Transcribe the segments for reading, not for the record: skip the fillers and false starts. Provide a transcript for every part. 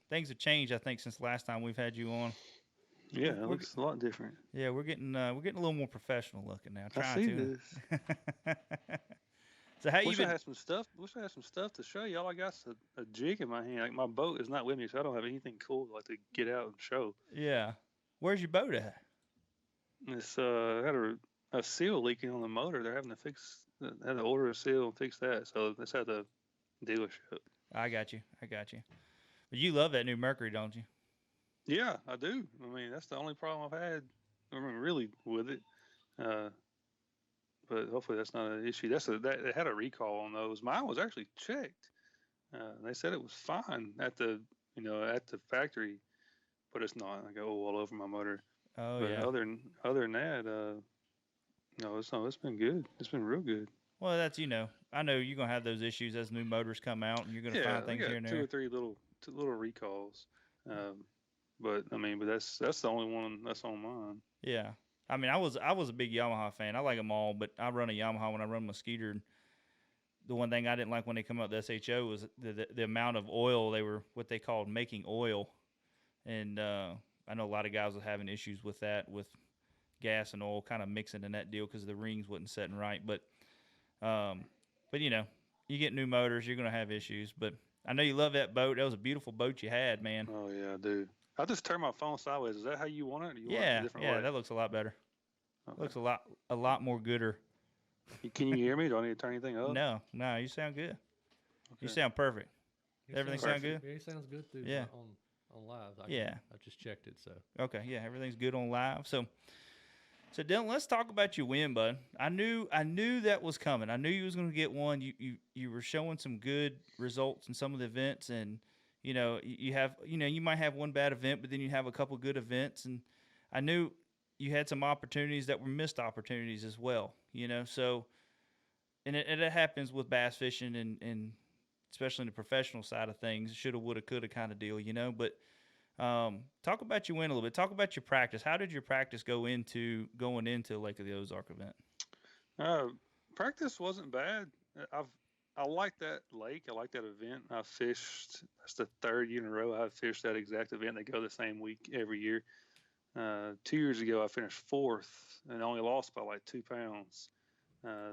things have changed. I think since the last time we've had you on. Yeah, it looks a lot different. Yeah, we're getting a little more professional looking now. I Trying see to. this. So how you Wish I been? had some stuff. Wish I had some stuff to show you. All I got's a jig in my hand. Like my boat is not with me, so I don't have anything cool like to get out and show. Yeah. Where's your boat at? It's had a seal leaking on the motor. They're having to fix. Had to order a seal and fix that. So it's at the dealership. I got you. I got you. But you love that new Mercury, don't you? Yeah, I do. I mean, that's the only problem I've had. I mean, really with it. Uh, but hopefully that's not an issue. That it had a recall on those. Mine was actually checked. They said it was fine at the at the factory, but it's not. I go all over my motor. Oh But yeah. other than that, no, it's been good. It's been real good. Well, that's I know you're gonna have those issues as new motors come out, and you're gonna Yeah, find they things here got and two or there. three little recalls. Um, but I mean, but that's the only one that's on mine. Yeah. I mean, I was a big Yamaha fan. I like them all, but I run a Yamaha when I run my Skeeter. And the one thing I didn't like when they come out with the SHO was the amount of oil they were what they called making oil, and I know a lot of guys were having issues with that with gas and oil kind of mixing in that deal because the rings wasn't setting right. Um, but you get new motors, you're gonna have issues. But I know you love that boat. That was a beautiful boat you had, man. Oh yeah, I do. I just turn my phone sideways. Is that how you want it? Or do you want it a Yeah, different yeah, way? that looks a lot better. Okay. Looks a lot more gooder. Can you hear me? Do I need to turn anything up? No, no, you sound good. You Okay. sound perfect. He Everything sounds sound Perfect. good? yeah, he sounds good through Yeah, on live. yeah. I just checked it, so Okay, yeah, everything's good on live. So Dylan, let's talk about your win, bud. I knew that was coming. I knew you was going to get one. You were showing some good results in some of the events, and you have you might have one bad event, but then you have a couple good events, and I knew you had some opportunities that were missed opportunities as well. So and it happens with bass fishing and especially in the professional side of things, shoulda, woulda, coulda kind of deal, But talk about your win a little bit. Talk about your practice. How did your practice going into Lake of the Ozark event? Uh, Practice wasn't bad. I like that lake. I like that event. I fished. That's the third year in a row I've fished that exact event. They go the same week every year. 2 years ago, I finished fourth and only lost by like 2 pounds.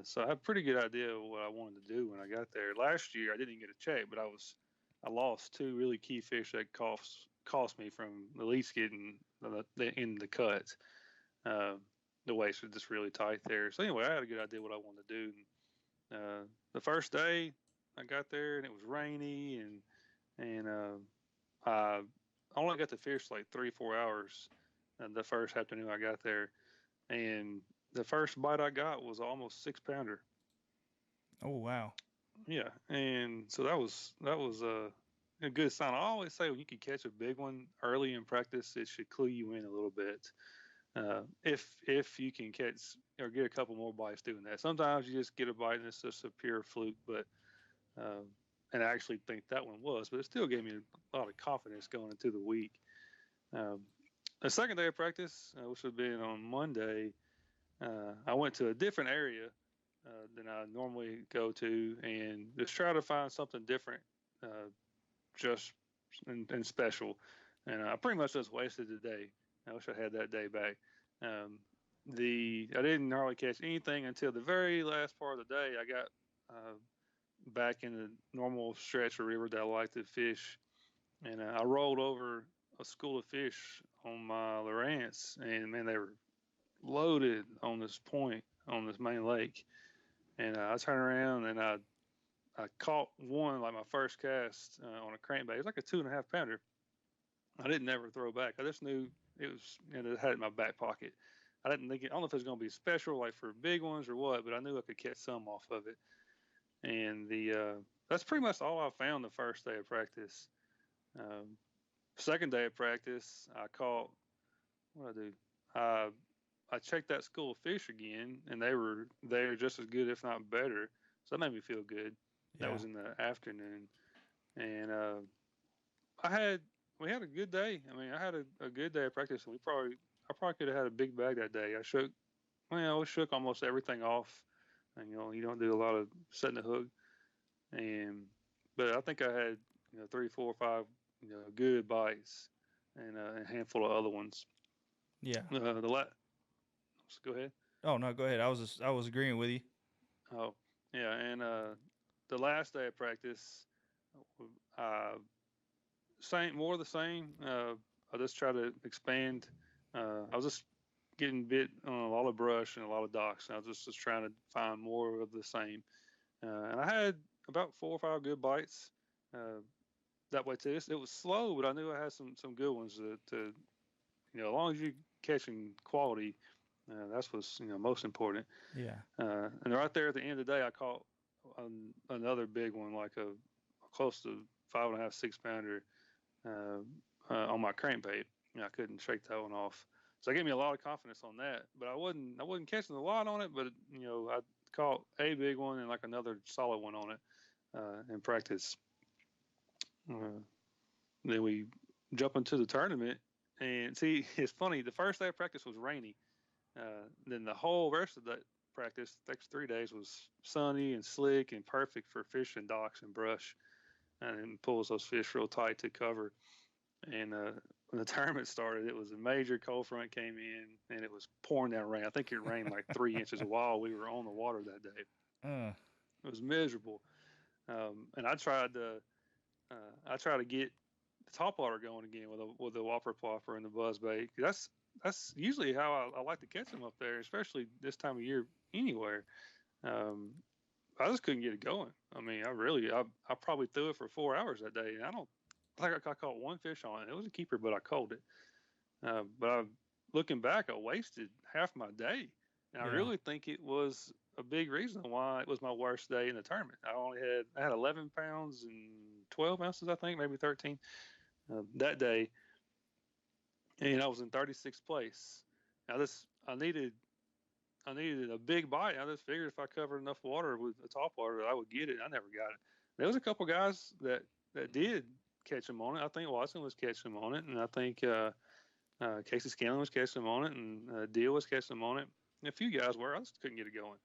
So I had a pretty good idea of what I wanted to do when I got there. Last year, I didn't get a check, but I lost two really key fish that cost me from at least getting in the cut. Uh, the weights were just really tight there. So anyway, I had a good idea what I wanted to do. The first day I got there and it was rainy and I only got to fish like 3 or 4 hours. The first afternoon I got there, and the first bite I got was almost 6 pounder. Oh wow. Yeah, and so that was a good sign. I always say when you can catch a big one early in practice, it should clue you in a little bit. If you can catch or get a couple more bites doing that. Sometimes you just get a bite and it's just a pure fluke, but uh, and I actually think that one was, but it still gave me a lot of confidence going into the week. Um, the second day of practice, which would have been on Monday, I went to a different area than I normally go to and just try to find something different, uh, just and special. And I pretty much just wasted the day. I wish I had that day back. Um, I didn't hardly catch anything until the very last part of the day. I got back in the normal stretch of river that I like to fish, and I rolled over a school of fish on my Lowrance, and man, they were loaded on this point on this main lake. And I turned around and I caught one like my first cast on a crankbait. It was like a 2.5 pounder. I didn't ever throw back. I just knew it was, it had it in my back pocket. I didn't think I don't know if it was going to be special like for big ones or what, but I knew I could catch some off of it. And that's pretty much all I found the first day of practice. Um, Second day of practice, I caught what I do. I I checked that school of fish again, and they were just as good, if not better. So that made me feel good. That Yeah. was in the afternoon, and I had we had a good day. I mean, I had a good day of practice. I probably could have had a big bag that day. We shook almost everything off, and you don't do a lot of setting the hook, and but I think I had 3, 4, 5 good bites, and a handful of other ones. Yeah. Go ahead. Oh no, go ahead. I was agreeing with you. Oh, yeah, and the last day of practice, uh, more of the same. I just try to expand. I was just getting bit on a lot of brush and a lot of docks, and I was just trying to find more of the same. And I had about 4 or 5 good bites that way too. It was slow, but I knew I had some good ones. As long as you catching quality, that's what's most important. Yeah. And right there at the end of the day, I caught another big one, like a close to 5.5, 6 pounder on my crankbait. I couldn't shake that one off. So it gave me a lot of confidence on that. But I wasn't catching a lot on it. But I caught a big one and like another solid one on it in practice. Then we jump into the tournament, and see, it's funny. The first day of practice was rainy. Then the whole rest of that practice, the next 3 days, was sunny and slick and perfect for fishing docks and brush, and pulls those fish real tight to cover. And when the tournament started, it was a major cold front came in, and it was pouring down rain. I think it rained like 3 inches while we were on the water that day. It was miserable. And I tried to get the top water going again with the whopper plopper and the buzz bait. That's usually how I like to catch them up there, especially this time of year anywhere. I just couldn't get it going. I mean, I probably threw it for 4 hours that day, and I think I caught one fish on it. It was a keeper, but I caught it. Looking back, I wasted half my day, and I really think it was a big reason why it was my worst day in the tournament. I had 11 pounds and 12 ounces, I think, maybe 13 that day, and I was in 36th place. Now I needed a big bite. I just figured if I covered enough water with the top water, I would get it. I never got it. There was a couple guys that did catch them on it. I think Watson was catching them on it, and I think Casey Scanlon was catching them on it, and Deal was catching them on it. And a few guys were. I just couldn't get it going.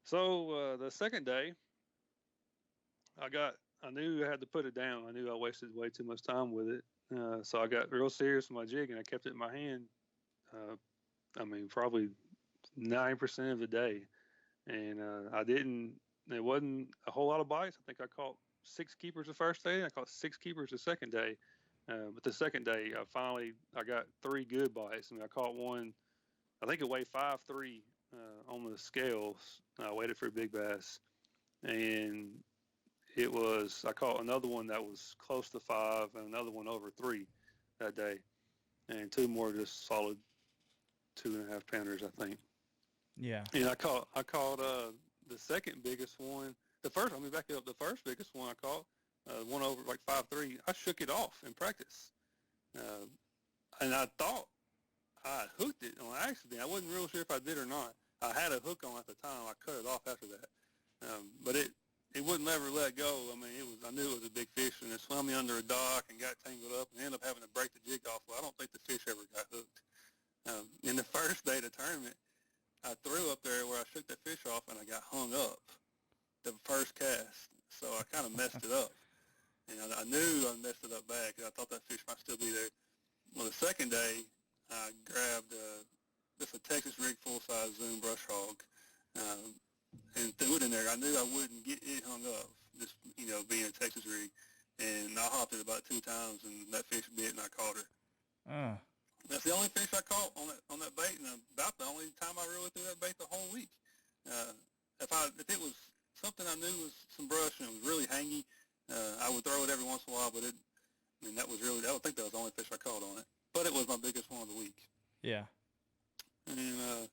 So the second day, I knew I had to put it down. I knew I wasted way too much time with it. So I got real serious with my jig, and I kept it in my hand. Probably 9% of the day, and it wasn't a whole lot of bites. I think I caught 6 keepers the first day. I caught 6 keepers the second day. But the second day, I got 3 good bites. I caught one. I think it weighed 5.3 on the scales. I waited for a big bass, and I caught another one that was close to 5 and another one over 3 that day, and 2 more just solid 2.5 pounders, I think. Yeah. And I caught the second biggest one. Let me back it up. The first biggest one I caught, one over like 5.3. I shook it off in practice, and I thought I hooked it on accident. I wasn't real sure if I did or not. I had a hook on at the time. I cut it off after that, but it wouldn't ever let go. I knew it was a big fish, and it swam me under a dock and got tangled up, and ended up having to break the jig off. Well, I don't think the fish ever got hooked. In the first day of the tournament, I threw up there where I shook that fish off, and I got hung up the first cast. So I kind of messed it up. And I knew I messed it up bad because I thought that fish might still be there. Well, the second day, I grabbed just a Texas rig full-size Zoom brush hog and threw it in there. I knew I wouldn't get it hung up, just, being a Texas rig. And I hopped it about 2 times, and that fish bit, and I caught her. That's the only fish I caught on that bait, and about the only time I really threw that bait the whole week. If it was something I knew was some brush and it was really hangy, I would throw it every once in a while. But I don't think that was the only fish I caught on it. But it was my biggest one of the week. Yeah. And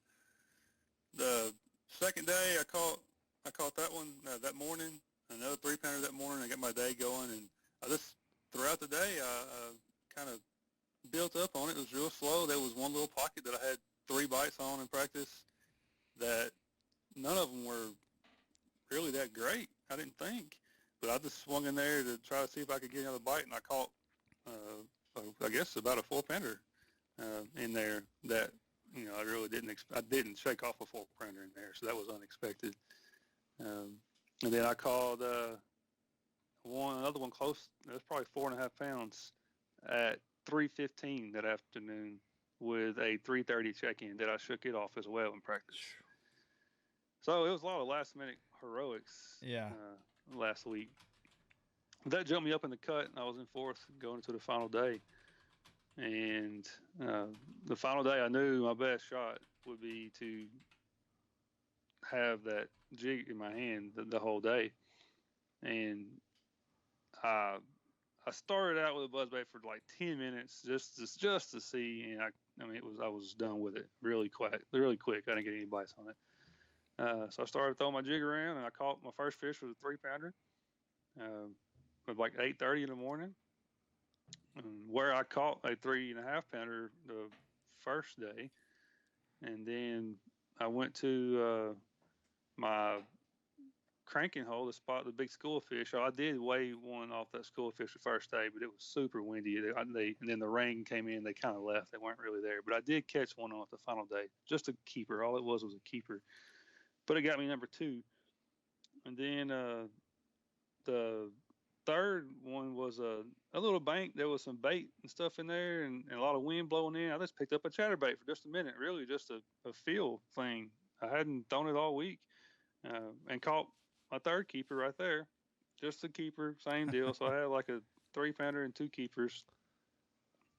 the second day, I caught that one that morning. Another 3-pounder that morning. I got my day going, and throughout the day, I kind of built up on it. It was real slow. There was one little pocket that I had 3 bites on in practice that none of them were really that great, I didn't think. But I just swung in there to try to see if I could get another bite, and I caught, I guess, about a 4-pounder in there that, I really I didn't shake off a 4-pounder in there, so that was unexpected. And then I called another one close. It was probably 4.5 pounds at 3:15 that afternoon with a 3:30 check-in that I shook it off as well in practice. So it was a lot of last-minute heroics. Yeah. Last week. That jumped me up in the cut, and I was in fourth going into the final day. And the final day, I knew my best shot would be to have that jig in my hand the whole day. And I started out with a buzzbait for like 10 minutes just to see, and I was done with it really quick. I didn't get any bites on it. So I started throwing my jig around, and I caught my first fish with a 3-pounder. At like 8:30 in the morning, where I caught a 3.5-pounder the first day, and then I went to my cranking hole to spot the big schoolfish. So I did weigh one off that schoolfish the first day, but it was super windy. And then the rain came in. They kind of left. They weren't really there. But I did catch one off the final day, just a keeper. All it was a keeper. But it got me number 2. And then the third one was a little bank. There was some bait and stuff in there, and a lot of wind blowing in. I just picked up a chatterbait for just a minute, really just a feel thing. I hadn't thrown it all week, and caught my third keeper right there. Just a keeper, same deal. So I had like a 3-pounder and 2 keepers.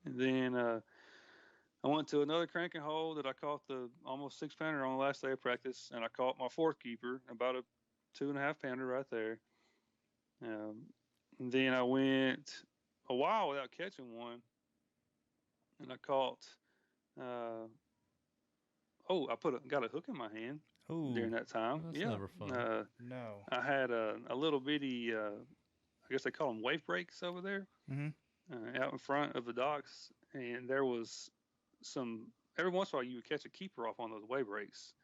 And then I went to another cranking hole that I caught the almost 6-pounder on the last day of practice, and I caught my 4th keeper, about a 2.5-pounder right there. And then I went a while without catching one, and I caught. I got a hook in my hand. Ooh. During that time. That's Yeah, never fun. No. I had a little bitty, I guess they call them wave breaks over there, out in front of the docks, and there was some. Every once in a while, you would catch a keeper off on those wave breaks,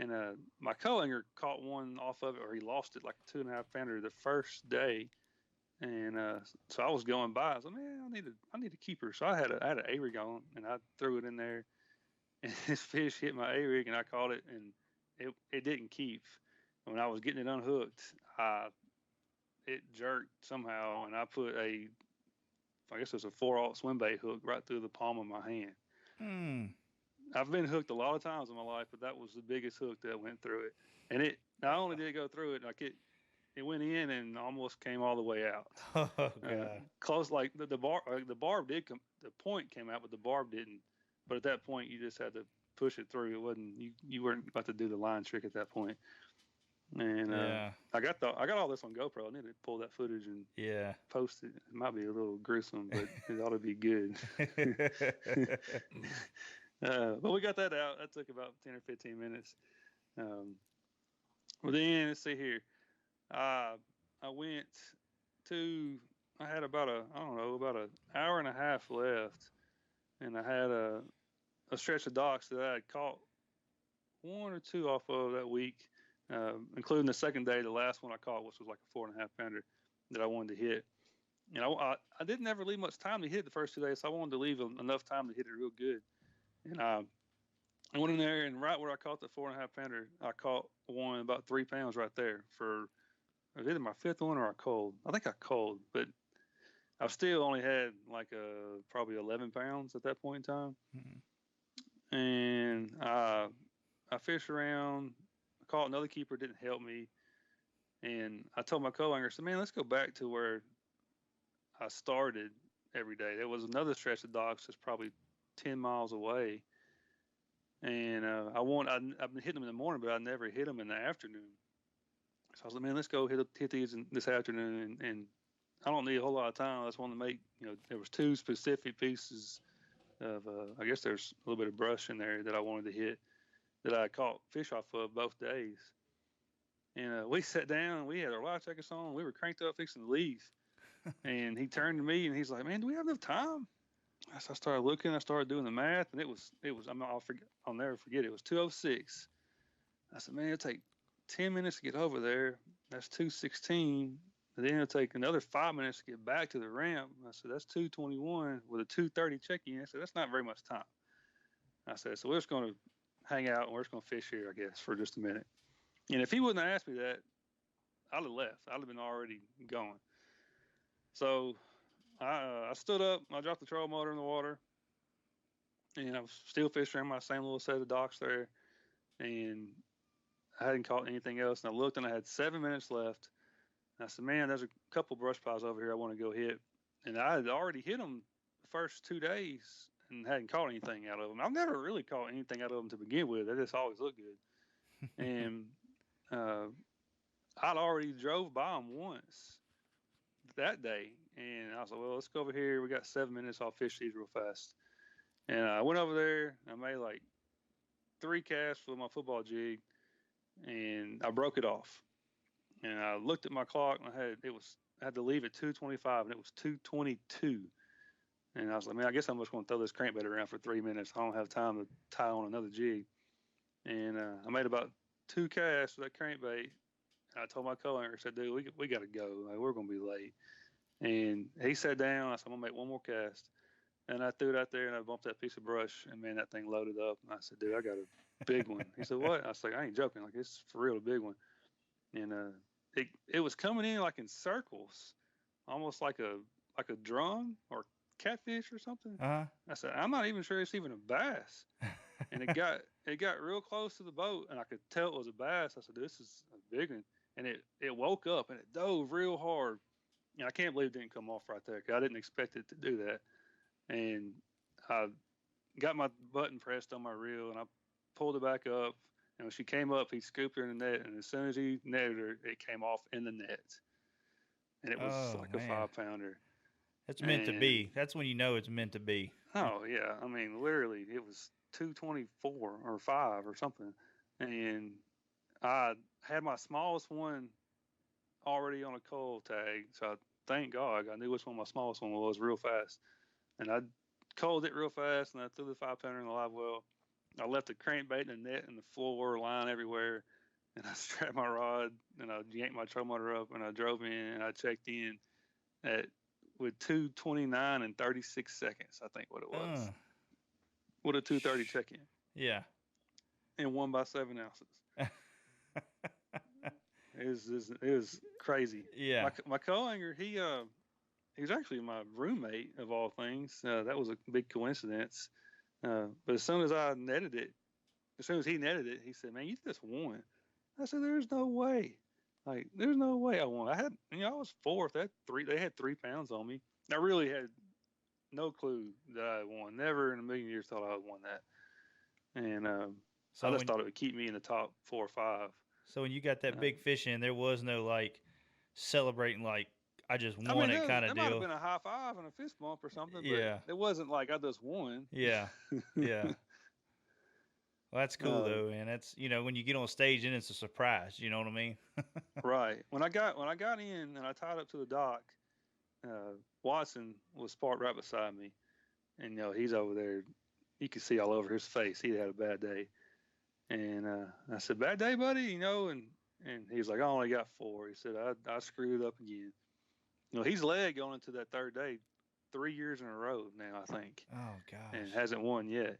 and my co-angler caught one off of it, or he lost it like a 2.5-pounder the first day, and so I was going by. I was like, man, I need a keeper. So I had an A-rig on, and I threw it in there, and this fish hit my A-rig, and I caught it, and it didn't keep. When I was getting it unhooked, it jerked somehow, and I put I guess it was a 4/0 swim bait hook right through the palm of my hand. I've been hooked a lot of times in my life, but that was the biggest hook that went through it. And it not only did it go through it, like it went in and almost came all the way out. Oh God! Close, like the barb did come. The point came out, but the barb didn't. But at that point, you just had to push it through. It wasn't you weren't about to do the line trick at that point. And I got all this on GoPro. I need to pull that footage and post it. It might be a little gruesome, but it ought to be good. But we got that out. That took about 10 or 15 minutes. Well, then let's see here. I had about an hour and a half left, and I had a stretch of docks that I had caught 1 or 2 off of that week, including the second day, the last one I caught, which was like a 4.5-pounder that I wanted to hit. And I didn't ever leave much time to hit the first 2 days, so I wanted to leave enough time to hit it real good. And I went in there, and right where I caught the 4.5-pounder, I caught one about 3 pounds right there for it was either my 5th one or I cold. I think I cold, but I still only had like probably 11 pounds at that point in time. And I fished around, I caught another keeper, didn't help me. And I told my co-angler, I said, man, let's go back to where I started every day. There was another stretch of docks that's probably 10 miles away. And I've been hitting them in the morning, but I never hit them in the afternoon. So I was like, man, let's go hit these this afternoon. And I don't need a whole lot of time. I just want to make, there was 2 specific pieces of, I guess there's a little bit of brush in there that I wanted to hit that I caught fish off of both days. And we sat down, we had our life jackets on, we were cranked up fixing to leave. And he turned to me and he's like, man, do we have enough time? So I started looking, I started doing the math, and it was I'll never forget, it was 2:06. I said, man, it'll take 10 minutes to get over there. That's 2:16. And then it'll take another 5 minutes to get back to the ramp. I said, that's 2:21 with a 2:30 check-in. I said, that's not very much time. I said, so we're just going to hang out and we're just going to fish here, I guess, for just a minute. And if he wouldn't have asked me that, I'd have left. I'd have been already going. So I stood up. I dropped the trolling motor in the water, and I was still fishing around my same little set of docks there, and I hadn't caught anything else. And I looked, and I had 7 minutes left. And I said, "Man, there's a couple brush piles over here I want to go hit." And I had already hit them the first 2 days and hadn't caught anything out of them. I've never really caught anything out of them to begin with. They just always look good. And I'd already drove by them once that day, and I was like, "Well, let's go over here. We got 7 minutes. I'll fish these real fast." And I went over there. I made like 3 casts with my football jig, and I broke it off. And I looked at my clock, and I had to leave at 2:25, and it was 2:22. And I was like, "Man, I guess I'm just going to throw this crankbait around for 3 minutes. I don't have time to tie on another jig." And I made about 2 casts with that crankbait. I told my co-anchor, I said, "Dude, we got to go. Like, we're going to be late." And he sat down. I said, "I'm going to make one more cast." And I threw it out there, and I bumped that piece of brush, and man, that thing loaded up. And I said, "Dude, I got a big one." He said, "What?" I was like, "I ain't joking. Like, it's for real, a big one." And it was coming in like in circles, almost like a drum or catfish or something. Uh-huh. I said, "I'm not even sure it's even a bass." And it got real close to the boat, and I could tell it was a bass. I said, "This is a big one." And it woke up and it dove real hard. And I can't believe it didn't come off right there, because I didn't expect it to do that. And I got my button pressed on my reel, and I pulled it back up. And when she came up, he scooped her in the net, and as soon as he netted her, it came off in the net. And it was like man. a 5-pounder. It's meant to be. That's when you know it's meant to be. Oh yeah, I mean, literally, it was 224 or 5 or something, and I had my smallest one already on a coil tag, so thank God I knew which one my smallest one was real fast, and I coiled it real fast, and I threw the 5-pounder in the live well. I left the crankbait in the net and the floor, line everywhere, and I strapped my rod, and I yanked my trolling motor up, and I drove in, and I checked in at with 2:29 and 36 seconds, I think what it was. With a 2:30 check-in. Yeah. And won by 7 ounces. It was crazy. Yeah. My co-anchor, he was actually my roommate of all things. That was a big coincidence. But as soon as he netted it, he said, "Man, you just won." I said, "There's no way. Like, there's no way I won. I was fourth. They had 3 pounds on me. I really had no clue that I had won. Never in a million years thought I would won that. And So I just thought it would keep me in the top 4 or 5. So when you got that big fish in, there was no like celebrating like I just won it kind of deal. There might have been a high five and a fist bump or something, but yeah. It wasn't like I just won. Yeah. Yeah. Well, that's cool though, and that's when you get on stage and it's a surprise. You know what I mean? Right. When I got in and I tied up to the dock, Watson was parked right beside me, and he's over there. You could see all over his face. He had a bad day, and I said, "Bad day, buddy," and he's like, "I only got 4." He said, "I screwed up again." He's led going into that 3rd day 3 years in a row now, I think. Oh gosh. And hasn't won yet.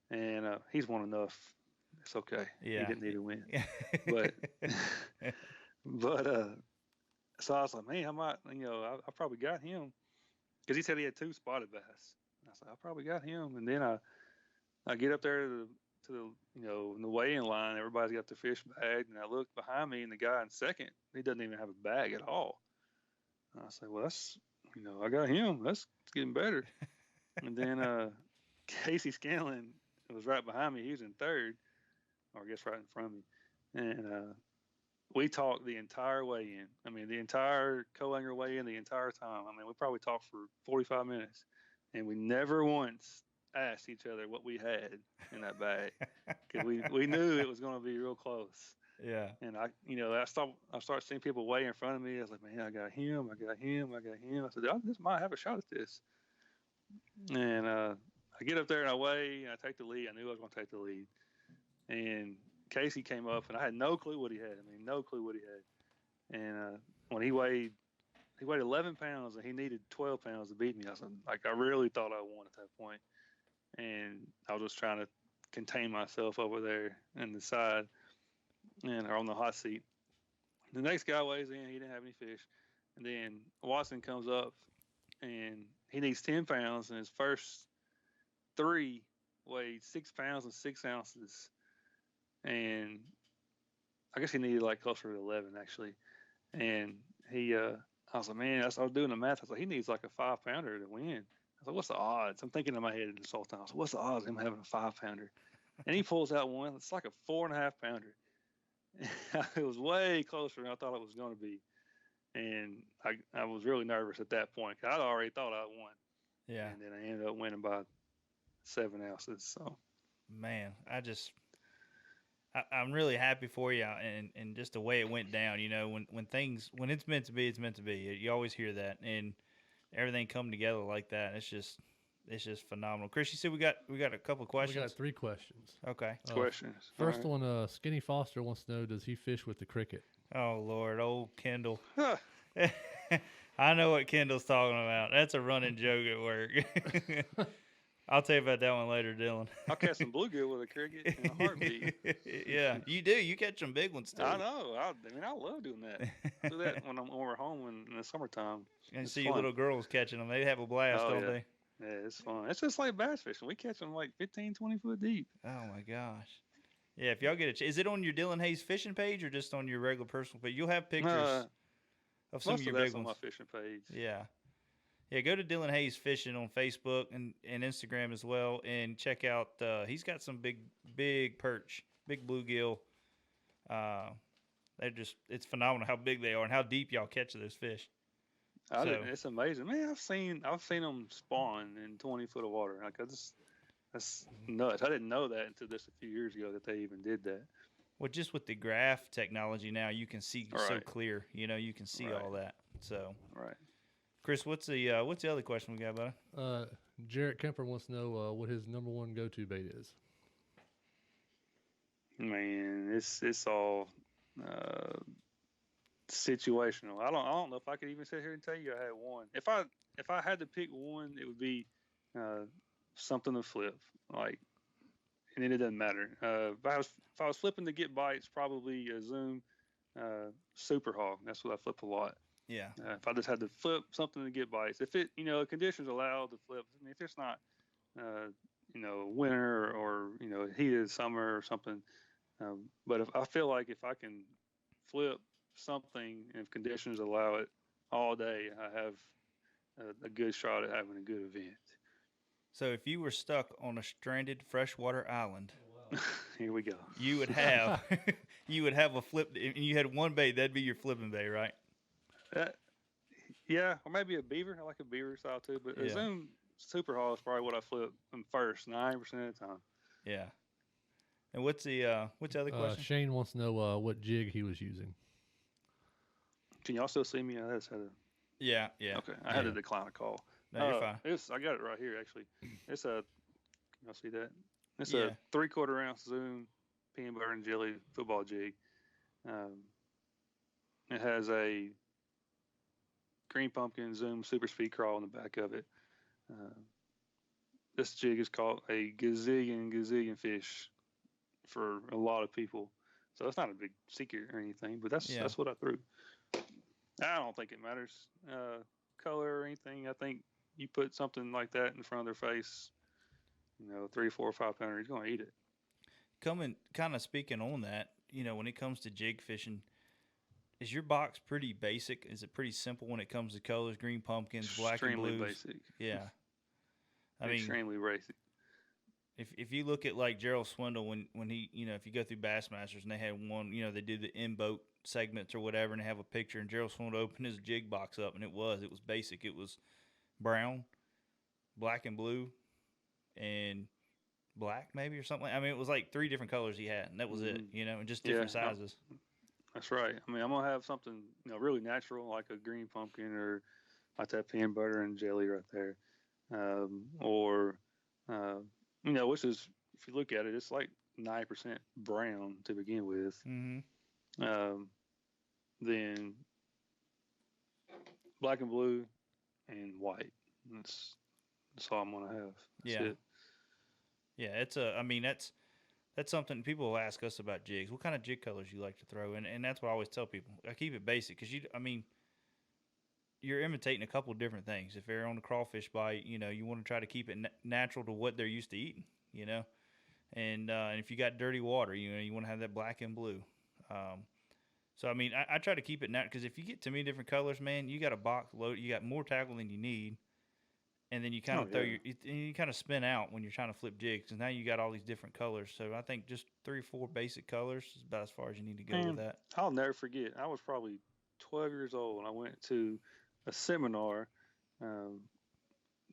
And he's won enough. It's okay. Yeah. He didn't need to win. But so I was like, "Man, I might, I probably got him," because he said he had 2 spotted bass. And I said, "I probably got him." And then I get up there to the in the weigh-in line. Everybody's got their fish bagged, and I look behind me, and the guy in second, he doesn't even have a bag at all. And I said, "Well, that's I got him. That's getting better." And then Casey Scanlon was right behind me. He was in 3rd, or I guess right in front of me. And we talked the entire way in. I mean, the entire co-anchor way in, the entire time. I mean, we probably talked for 45 minutes, and we never once asked each other what we had in that bag, because we knew it was going to be real close. Yeah. And I started seeing people way in front of me. I was like, "Man, I got him. I got him. I got him." I said, "I just might have a shot at this." And I get up there and I weigh and I take the lead. I knew I was going to take the lead. And Casey came up, and I had no clue what he had. I mean, no clue what he had. And when he weighed 11 pounds, and he needed 12 pounds to beat me. I was like, I really thought I won at that point. And I was just trying to contain myself over there in the side or on the hot seat. The next guy weighs in. He didn't have any fish. And then Watson comes up and he needs 10 pounds, and his first 3 weighed 6 pounds and 6 ounces. And I guess he needed like closer to 11 actually. And I was like, man, I was doing the math. I was like, he needs like a 5-pounder to win. I was like, what's the odds? I'm thinking in my head this whole time. I was like, what's the odds of him having a 5-pounder? And he pulls out one. It's like a 4.5-pounder. It was way closer than I thought it was going to be. And I was really nervous at that point. I'd already thought I won. Yeah. And then I ended up winning by 7 ounces. So, man, I'm really happy for you, and just the way it went down. You know, when it's meant to be, it's meant to be. You always hear that, and everything come together like that. It's just phenomenal. Chris, you said we got a couple of questions. We got 3 questions. Okay. Questions. First one, Skinny Foster wants to know: does he fish with the cricket? Oh Lord, old Kendall. Huh. I know what Kendall's talking about. That's a running joke at work. I'll tell you about that one later, Dylan. I'll catch some bluegill with a cricket in a heartbeat. Yeah, you do. You catch some big ones too. I know. I love doing that. Do that when we're home in the summertime. And It's see fun. little girls catching them. They have a blast, Oh, don't yeah. they? Yeah, it's fun. It's just like bass fishing. We catch them like 15, 20 foot deep. Oh my gosh. Yeah, if y'all get is it on your Dylan Hays fishing page or just on your regular personal page? You'll have pictures of some Most of your of that's big on ones. my fishing page. Yeah. Yeah, go to Dylan Hays Fishing on Facebook and Instagram as well, and check out. He's got some big perch, big bluegill. It's phenomenal how big they are and how deep y'all catch those fish. It's amazing, man. I've seen them spawn in 20 foot of water. Like that's nuts. I didn't know that until just a few years ago that they even did that. Well, just with the graph technology now, you can see so Right. clear. You know, you can see Right. all that. So, Right. Chris, what's the other question we got, buddy? Jarrett Kemper wants to know what his number 1 go-to bait is. Man, it's all situational. I don't know if I could even sit here and tell you I had one. If I had to pick one, it would be something to flip. Like, and then it doesn't matter. If I was flipping to get bites, probably a Zoom Super Hog. That's what I flip a lot. Yeah. If I just had to flip something to get bites, if it conditions allow to flip. I mean, if it's not winter or heated summer or something. But if I feel like if I can flip something and if conditions allow it all day, I have a good shot at having a good event. So if you were stuck on a stranded freshwater island, Here we go. you would have a flip, and you had one bait. That'd be your flipping bait, right? Yeah, or maybe a beaver. I like a beaver style too, but a Yeah. Zoom Super Hall is probably what I flip first 90% of the time. Yeah. And what's the other question? Shane wants to know what jig he was using. Can y'all still see me? I just had a Yeah. okay. I had to decline a call. No, you're fine. I got it right here actually. It's a. Can y'all see that? It's Yeah. a 3/4 ounce Zoom peanut butter and jelly football jig. It has a green pumpkin Zoom super speed crawl in the back of it. This jig is called a gazillion fish for a lot of people. So it's not a big secret or anything, but that's what I threw. I don't think it matters color or anything. I think you put something like that in front of their face, 3, 4, 5 pounder, he's going to eat it. Coming, kind of speaking on that, when it comes to jig fishing, is your box pretty basic? Is it pretty simple when it comes to colors, green pumpkins, black and blues? Extremely basic. Yeah. I mean, extremely basic. If you look at like Gerald Swindle when he if you go through Bassmasters and they had one they do the in boat segments or whatever and they have a picture and Gerald Swindle opened his jig box up and it was basic. It was brown, black and blue, and black maybe or something. I mean, it was like 3 different colors he had and that was it. And just different sizes. That's right. I mean, I'm gonna have something really natural like a green pumpkin or like that peanut butter and jelly right there, or which is, if you look at it, it's like 9% brown to begin with. Mm-hmm. Then black and blue and white. That's all I'm gonna have. That's it. Yeah, that's something people will ask us about jigs. What kind of jig colors you like to throw? And that's what I always tell people. I keep it basic because you're imitating a couple different things. If they're on the crawfish bite, you know, you want to try to keep it natural to what they're used to eating, you know. And if you got dirty water, you know, you want to have that black and blue. So I mean, I try to keep it natural because if you get too many different colors, man, you got a box load. You got more tackle than you need, and then you kind Oh of throw yeah. you kind of spin out when you're trying to flip jigs. Because now you got all these different colors. So I think just 3 or 4 basic colors is about as far as you need to go with Man, that. I'll never forget. I was probably 12 years old and I went to a seminar um,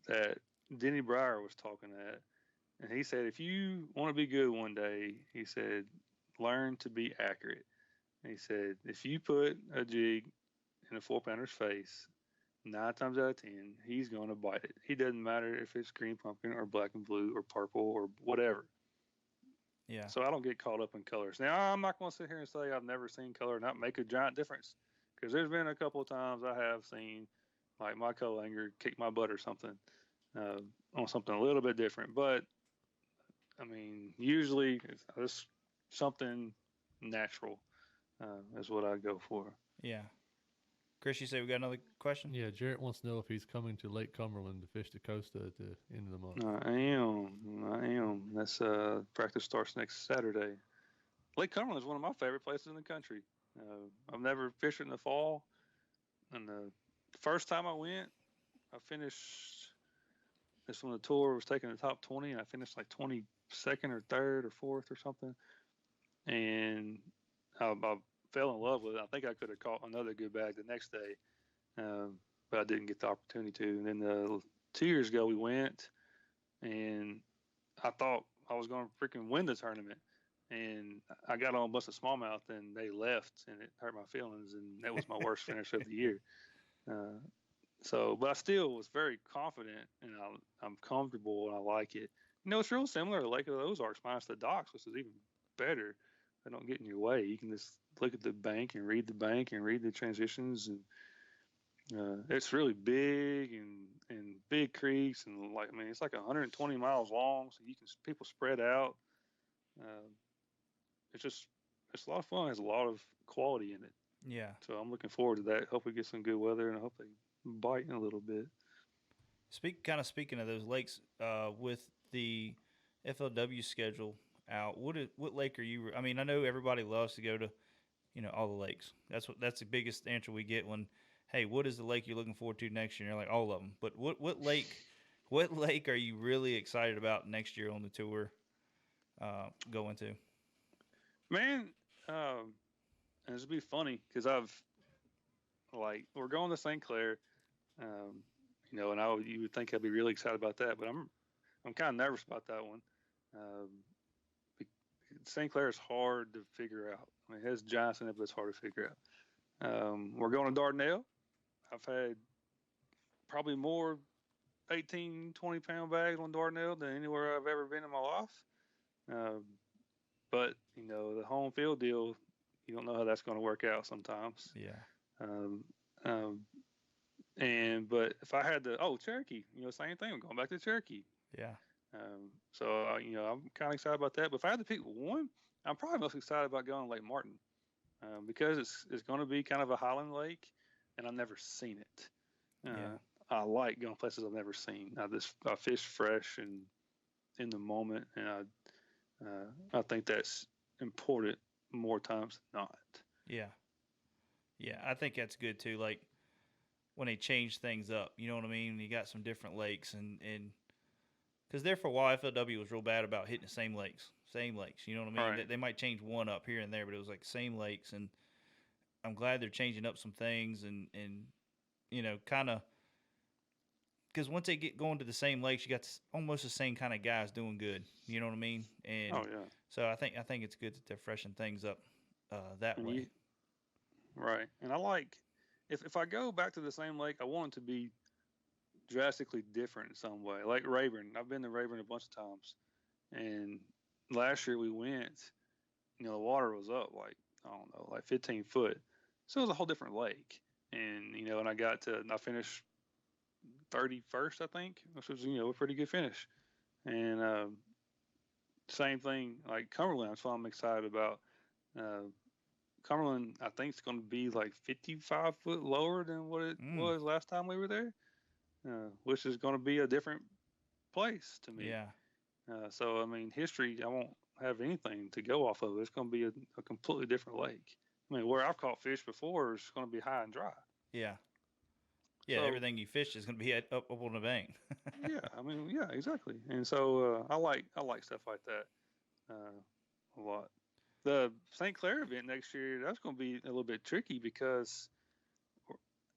that Denny Breyer was talking at. And he said, if you want to be good one day, he said, learn to be accurate. And he said, if you put a jig in a 4-pounder's face, 9 times out of 10, he's going to bite it. He doesn't matter if it's green pumpkin or black and blue or purple or whatever. Yeah. So I don't get caught up in colors. Now, I'm not going to sit here and say I've never seen color not make a giant difference, because there's been a couple of times I have seen, like, my co-anger kick my butt or something on something a little bit different. But, I mean, usually it's just something natural is what I go for. Yeah. Chris, you say we got another question? Yeah, Jarrett wants to know if he's coming to Lake Cumberland to fish the Costa at the end of the month. I am. That's practice starts next Saturday. Lake Cumberland is one of my favorite places in the country. I've never fished it in the fall, and the first time I went, I finished. This when the tour was taking the top 20, and I finished like 22nd or 3rd or 4th or something, and I fell in love with it. I think I could have caught another good bag the next day, but I didn't get the opportunity to. And then 2 years ago we went, and I thought I was going to freaking win the tournament. And I got on a bunch of smallmouth, and they left, and it hurt my feelings, and that was my worst finish of the year. But I still was very confident, and I'm comfortable, and I like it. You know, it's real similar to Lake of the Ozarks minus the docks, which is even better. They don't get in your way. You can just look at the bank and read the transitions, and it's really big and big creeks, and like, I mean, it's like 120 miles long, so you can people spread out. It's a lot of fun. It has a lot of quality in it. Yeah. So I'm looking forward to that. Hope we get some good weather, and I hope they bite in a little bit. Speaking of those lakes, with the FLW schedule out, what lake are you? I mean, I know everybody loves to go to, you know, all the lakes. That's the biggest answer we get when, hey, what is the lake you're looking forward to next year? And you're like, all of them. But what lake are you really excited about next year on the tour? Going to? Man, and it's be funny because we're going to St. Clair, you know, and you would think I'd be really excited about that, but I'm kind of nervous about that one. St. Clair is hard to figure out. I mean, it has giants in it, but it's hard to figure out. We're going to Dardanelle. I've had probably more 18, 20-pound bags on Dardanelle than anywhere I've ever been in my life. But, you know, the home field deal, you don't know how that's going to work out sometimes. Yeah. But if I had Cherokee, you know, same thing. I'm going back to Cherokee. Yeah. You know, I'm kind of excited about that. But if I had to pick one, I'm probably most excited about going to Lake Martin because it's going to be kind of a highland lake, and I've never seen it. Yeah. I like going places I've never seen. I fish fresh and in the moment, and I think that's important more times than not. Yeah. Yeah, I think that's good too. Like when they change things up, you know what I mean? You got some different lakes, and because there for a while, FLW was real bad about hitting the same lakes. You know what I mean? Right. They might change one up here and there, but it was like same lakes. And I'm glad they're changing up some things, and you know, kind of because once they get going to the same lakes, you got almost the same kind of guys doing good. You know what I mean? And so I think it's good that they're freshening things up that way. Right. And I like if I go back to the same lake, I want it to be drastically different in some way. Like Rayburn. I've been to Rayburn a bunch of times. And last year we went, you know, the water was up like, I don't know, like 15 foot. So it was a whole different lake. And, you know, and I finished 31st, I think, which was, you know, a pretty good finish. And same thing, like Cumberland, that's what I'm excited about. Cumberland, I think, is going to be like 55 foot lower than what it was last time we were there, which is going to be a different place to me. Yeah. So, I mean, history, I won't have anything to go off of. It's going to be a completely different lake. I mean, where I've caught fish before is going to be high and dry. Yeah. Yeah, So, everything you fish is going to be up on the bank. yeah, I mean, yeah, exactly. And so I like stuff like that a lot. The St. Clair event next year, that's going to be a little bit tricky because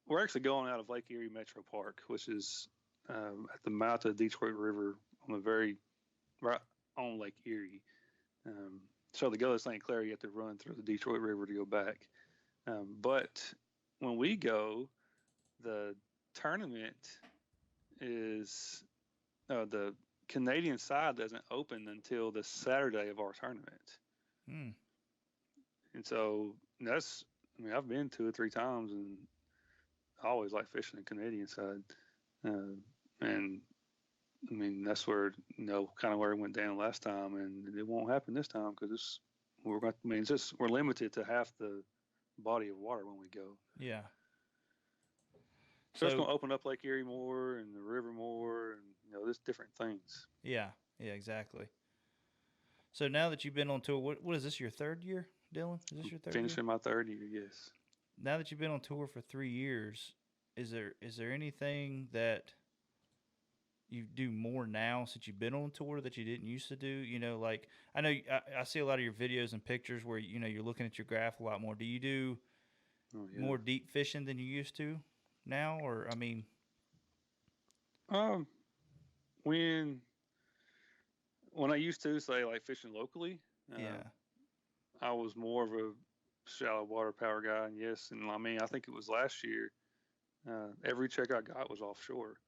we're actually going out of Lake Erie Metro Park, which is at the mouth of the Detroit River on the right on Lake Erie. So to go to St. Clair, you have to run through the Detroit River to go back. But when we go, the tournament is the Canadian side doesn't open until the Saturday of our tournament. And so that's, I mean, I've been 2 or 3 times, and I always like fishing the Canadian side. And I mean, that's where, kind of where it went down last time, and it won't happen this time because we're limited to half the body of water when we go. Yeah. So it's going to open up Lake Erie more and the river more, and there's different things. Yeah. Yeah. Exactly. So now that you've been on tour, what is this, your 3rd year, Dylan? Is this your 3rd year? Finishing my 3rd year, yes. Now that you've been on tour for 3 years, is there anything that you do more now since you've been on tour that you didn't used to do? Like I know I see a lot of your videos and pictures where you're looking at your graph a lot more. Do you do more deep fishing than you used to now, or I mean? When I used to say like fishing locally, I was more of a shallow water power guy, and I mean, I think it was last year. Every check I got was offshore.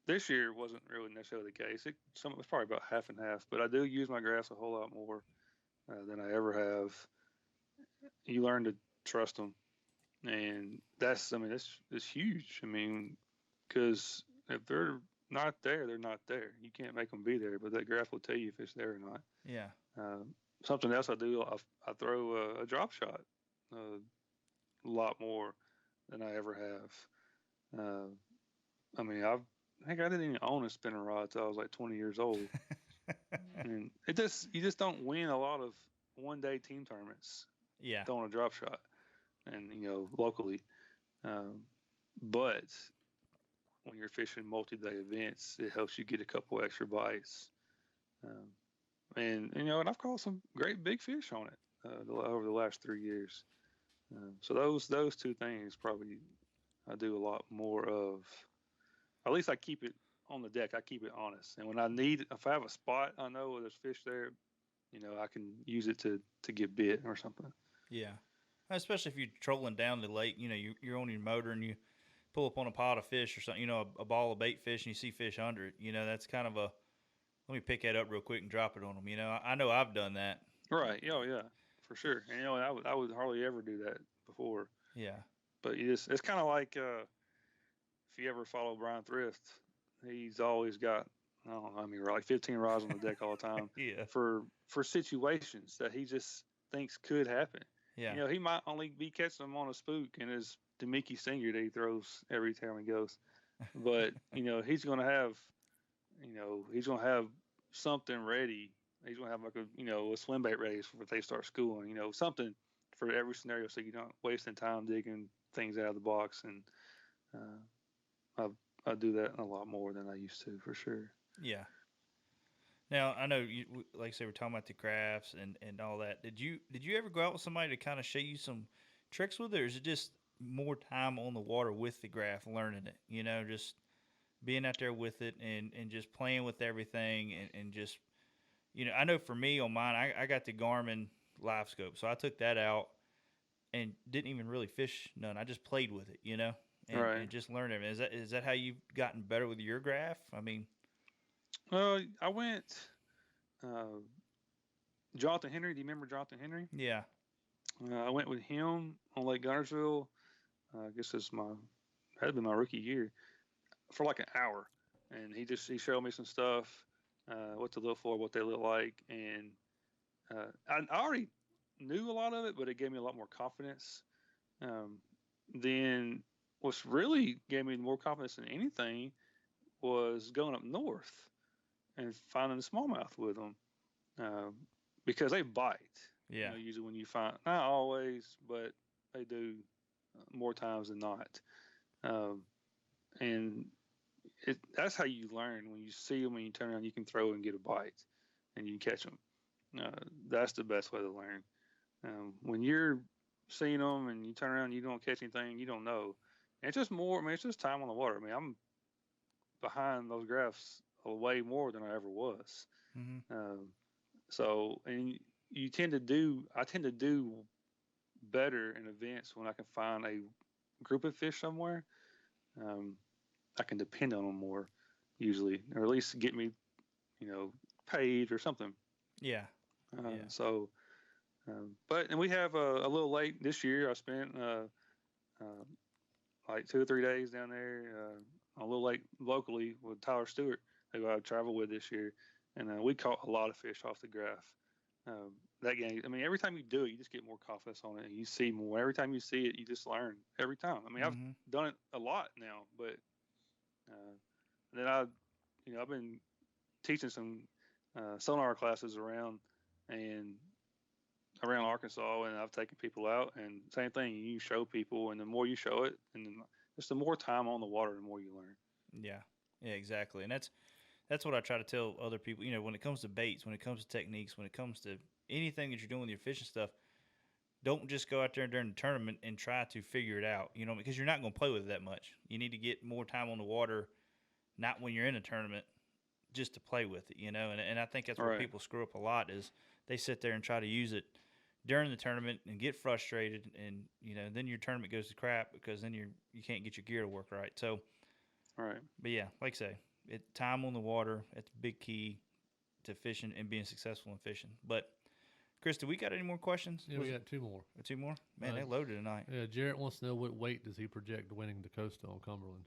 This year wasn't really necessarily the case. It was probably about half and half, but I do use my graphs a whole lot more than I ever have. You learn to trust them, and that's huge. I mean, because if they're not there, they're not there. You can't make them be there, but that graph will tell you if it's there or not. Yeah. Something else I do, I throw a drop shot a lot more than I ever have. I mean, I think I didn't even own a spinner rod until I was like 20 years old. And you just don't win a lot of one-day team tournaments. Yeah. Throwing a drop shot, and locally. But when you're fishing multi-day events, it helps you get a couple extra bites. And I've caught some great big fish on it over the last 3 years. So those 2 things probably I do a lot more of. At least I keep it on the deck. I keep it honest. And when if I have a spot, I know there's fish there, I can use it to get bit or something. Yeah. Especially if you're trolling down the lake, you're on your motor and you pull up on a pot of fish or something, a ball of bait fish, and you see fish under it. That's kind of let me pick that up real quick and drop it on them. I know I've done that. Right. Oh, yeah, for sure. And, I would hardly ever do that before. Yeah. But it's kind of like if you ever follow Brian Thrift, he's always got, I don't know, I mean, like 15 rods on the deck all the time. Yeah. For situations that he just thinks could happen. Yeah. He might only be catching them on a spook and his Demiki Stinger that he throws every time he goes. But, he's going to have, something ready. He's going to have like a swim bait ready if they start schooling, something for every scenario so you're not wasting time digging things out of the box. And I do that a lot more than I used to, for sure. Yeah. Now, I know you, like I said, we're talking about the crafts and all that. Did you ever go out with somebody to kind of show you some tricks with it, or is it just more time on the water with the graph, learning it, just being out there with it and just playing with everything and just, I know for me on mine, I got the Garmin live scope. So I took that out and didn't even really fish none. I just played with it, and just learned everything. Is that how you've gotten better with your graph? I mean, I went, Jonathan Henry. Do you remember Jonathan Henry? Yeah. I went with him on Lake Gunnersville. I guess had been my rookie year, for like an hour, and he showed me some stuff, what to look for, what they look like, and I already knew a lot of it, but it gave me a lot more confidence. Then what's really gave me more confidence than anything was going up north and finding the smallmouth with them, because they bite. Yeah. Usually when you find, not always, but they do more times than not. And that's how you learn. When you see them, when you turn around, you can throw and get a bite, and you can catch them. That's the best way to learn. When you're seeing them and you turn around and you don't catch anything, you don't know. And it's just more. I mean, it's just time on the water. I mean, I'm behind those graphs way more than I ever was. Mm-hmm. So, and you tend to do. I tend to do better in events when I can find a group of fish somewhere. I can depend on them more usually, or at least get me, paid or something. Yeah. Yeah. So, and we have a little lake this year. I spent like 2 or 3 days down there on a little lake locally with Tyler Stewart, who I traveled with this year, and we caught a lot of fish off the graph. That game, I mean, every time you do it, you just get more confidence on it, and you see more. Every time you see it, you just learn every time. I mean, I've done it a lot now, but then I've been teaching some sonar classes around Arkansas, and I've taken people out, and same thing. You show people, and the more you show it, and just the more time on the water, the more you learn. Yeah, yeah, exactly. And that's what I try to tell other people. When it comes to baits, when it comes to techniques, when it comes to anything that you're doing with your fishing stuff, don't just go out there during the tournament and try to figure it out. Because you're not going to play with it that much. You need to get more time on the water, not when you're in a tournament, just to play with it. And I think that's where people screw up a lot is they sit there and try to use it during the tournament and get frustrated, and then your tournament goes to crap because then you can't get your gear to work right. So, but yeah, like I say, time on the water, that's a big key to fishing and being successful in fishing. But Krista, we got any more questions? Yeah, we got 2 more. 2 more? Man, they loaded tonight. Yeah, Jarrett wants to know what weight does he project winning the Costa on Cumberland?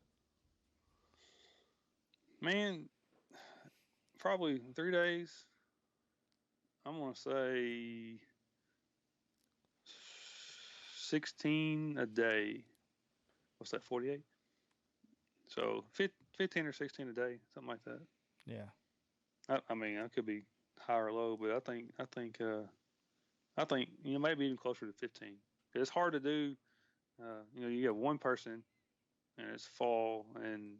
Man, probably 3 days. I'm gonna say 16 a day. What's that? 48. So 15 or 16 a day, something like that. Yeah. I mean, I could be high or low, but I think maybe even closer to 15. It's hard to do. You have one person, and it's fall, and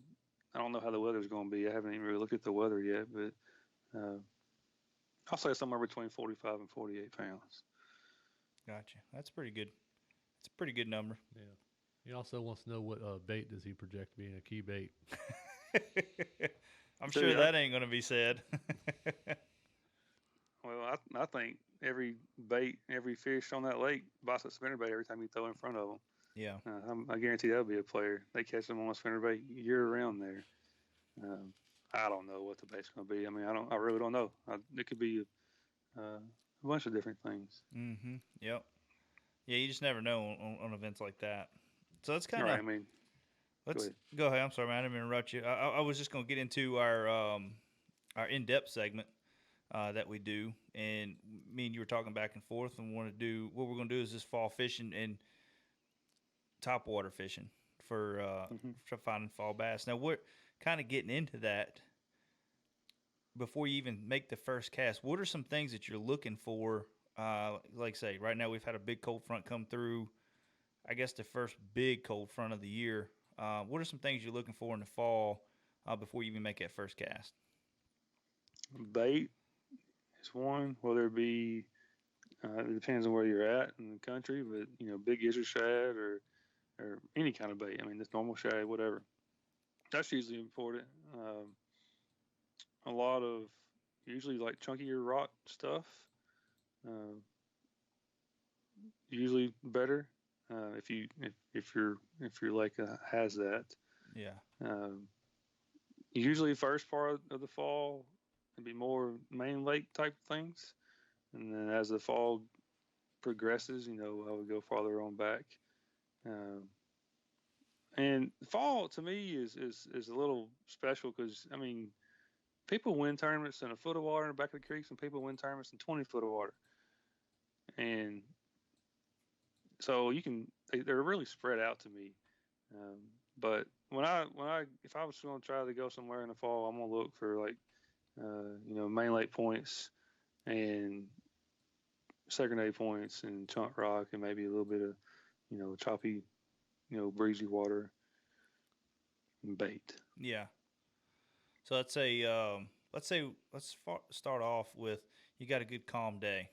I don't know how the weather's going to be. I haven't even really looked at the weather yet, but I'll say somewhere between 45 and 48 pounds. Gotcha. That's pretty good. It's a pretty good number. Yeah. He also wants to know what bait does he project being a key bait. I'm sure that ain't going to be said. Well, I think every fish on that lake bites a spinnerbait every time you throw in front of them. Yeah. I guarantee that'll be a player. They catch them on a spinnerbait year round there. I don't know what the bait's going to be. I mean, I really don't know. It could be a bunch of different things. Mm-hmm. Yep. Yeah, you just never know on events like that. So that's kind of. Right, I mean, let's go ahead. I'm sorry, man. I didn't mean to interrupt you. I was just going to get into our in-depth segment that we do, and me and you were talking back and forth, and what we're going to do is this fall fishing and topwater fishing for finding fall bass. Now we're kind of getting into that before you even make the first cast. What are some things that you're looking for? Like say, right now we've had a big cold front come through. I guess the first big cold front of the year. What are some things you're looking for in the fall before you even make that first cast? Bait is one, whether it be, it depends on where you're at in the country, but, big gizzard shad or any kind of bait. I mean, this normal shad, whatever. That's usually important. A lot of usually like chunkier rock stuff. Usually better if your lake has that. Yeah. Usually first part of the fall it'd be more main lake type things, and then as the fall progresses, I would go farther on back. And fall to me is a little special because I mean, people win tournaments in a foot of water in the back of the creeks, and people win tournaments in 20 foot of water. and so they're really spread out to me. But if I was going to try to go somewhere in the fall, I'm gonna look for like main lake points and secondary points and chunk rock and maybe a little bit of choppy, breezy water and bait. Yeah. So let's start off with you got a good calm day.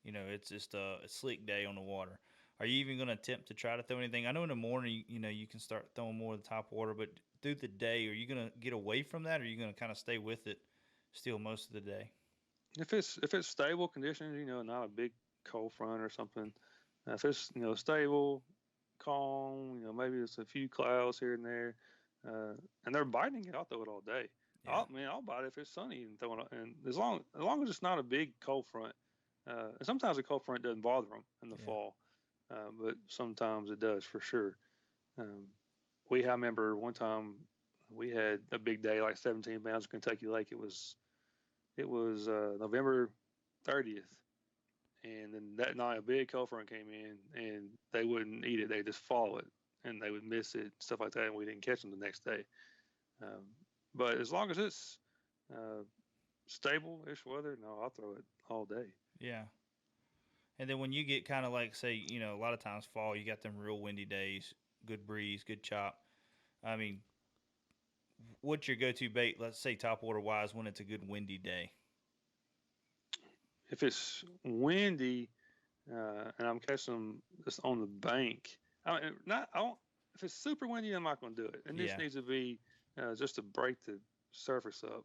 It's just a slick day on the water. Are you even going to attempt to try to throw anything? I know in the morning, you can start throwing more of the top water, but through the day, are you going to get away from that, or are you going to kind of stay with it still most of the day? If it's stable conditions, not a big cold front or something. If it's stable, calm, maybe it's a few clouds here and there, and they're biting it, I'll throw it all day. Yeah. I'll bite it if it's sunny and throw it. And as long as it's not a big cold front, and sometimes a cold front doesn't bother them in the fall, but sometimes it does for sure. I remember one time we had a big day, like 17 pounds of Kentucky Lake. It was November 30th, and then that night a big cold front came in, and they wouldn't eat it; they just follow it, and they would miss it, stuff like that, and we didn't catch them the next day. But as long as it's stable-ish weather, no, I'll throw it all day. Yeah. And then when you get kind of like, say, a lot of times fall, you got them real windy days, good breeze, good chop. I mean, what's your go-to bait, let's say top water wise, when it's a good windy day? If it's windy and I'm catching them just on the bank, if it's super windy, I'm not going to do it. And this needs to be just to break the surface up.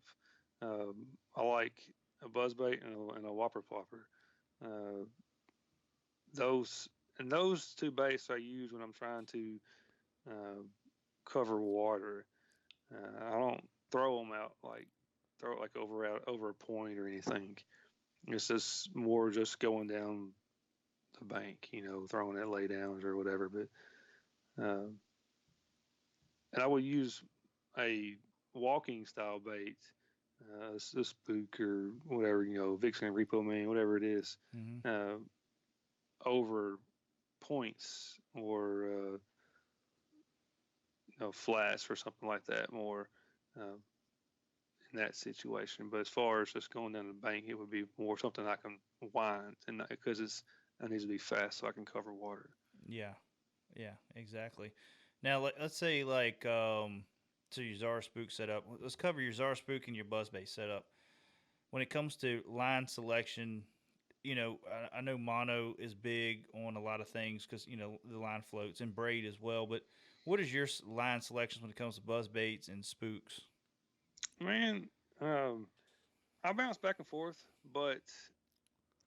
I like a buzzbait and a whopper plopper. Those two baits I use when I'm trying to cover water. I don't throw them out over a point or anything. It's just more just going down the bank, throwing at lay downs or whatever. But and I would use a walking style bait, a spook or whatever, Vixen, Repo Man, whatever it is, over points or flats or something like that more in that situation. But as far as just going down the bank, it would be more something I can wind, and because it needs to be fast so I can cover water. Yeah, exactly. Now let's say like so your Zara spook setup. Let's cover your Zara spook and your buzzbait setup. When it comes to line selection, I know mono is big on a lot of things because the line floats and braid as well. But what is your line selections when it comes to buzzbaits and spooks? Man, I bounce back and forth, but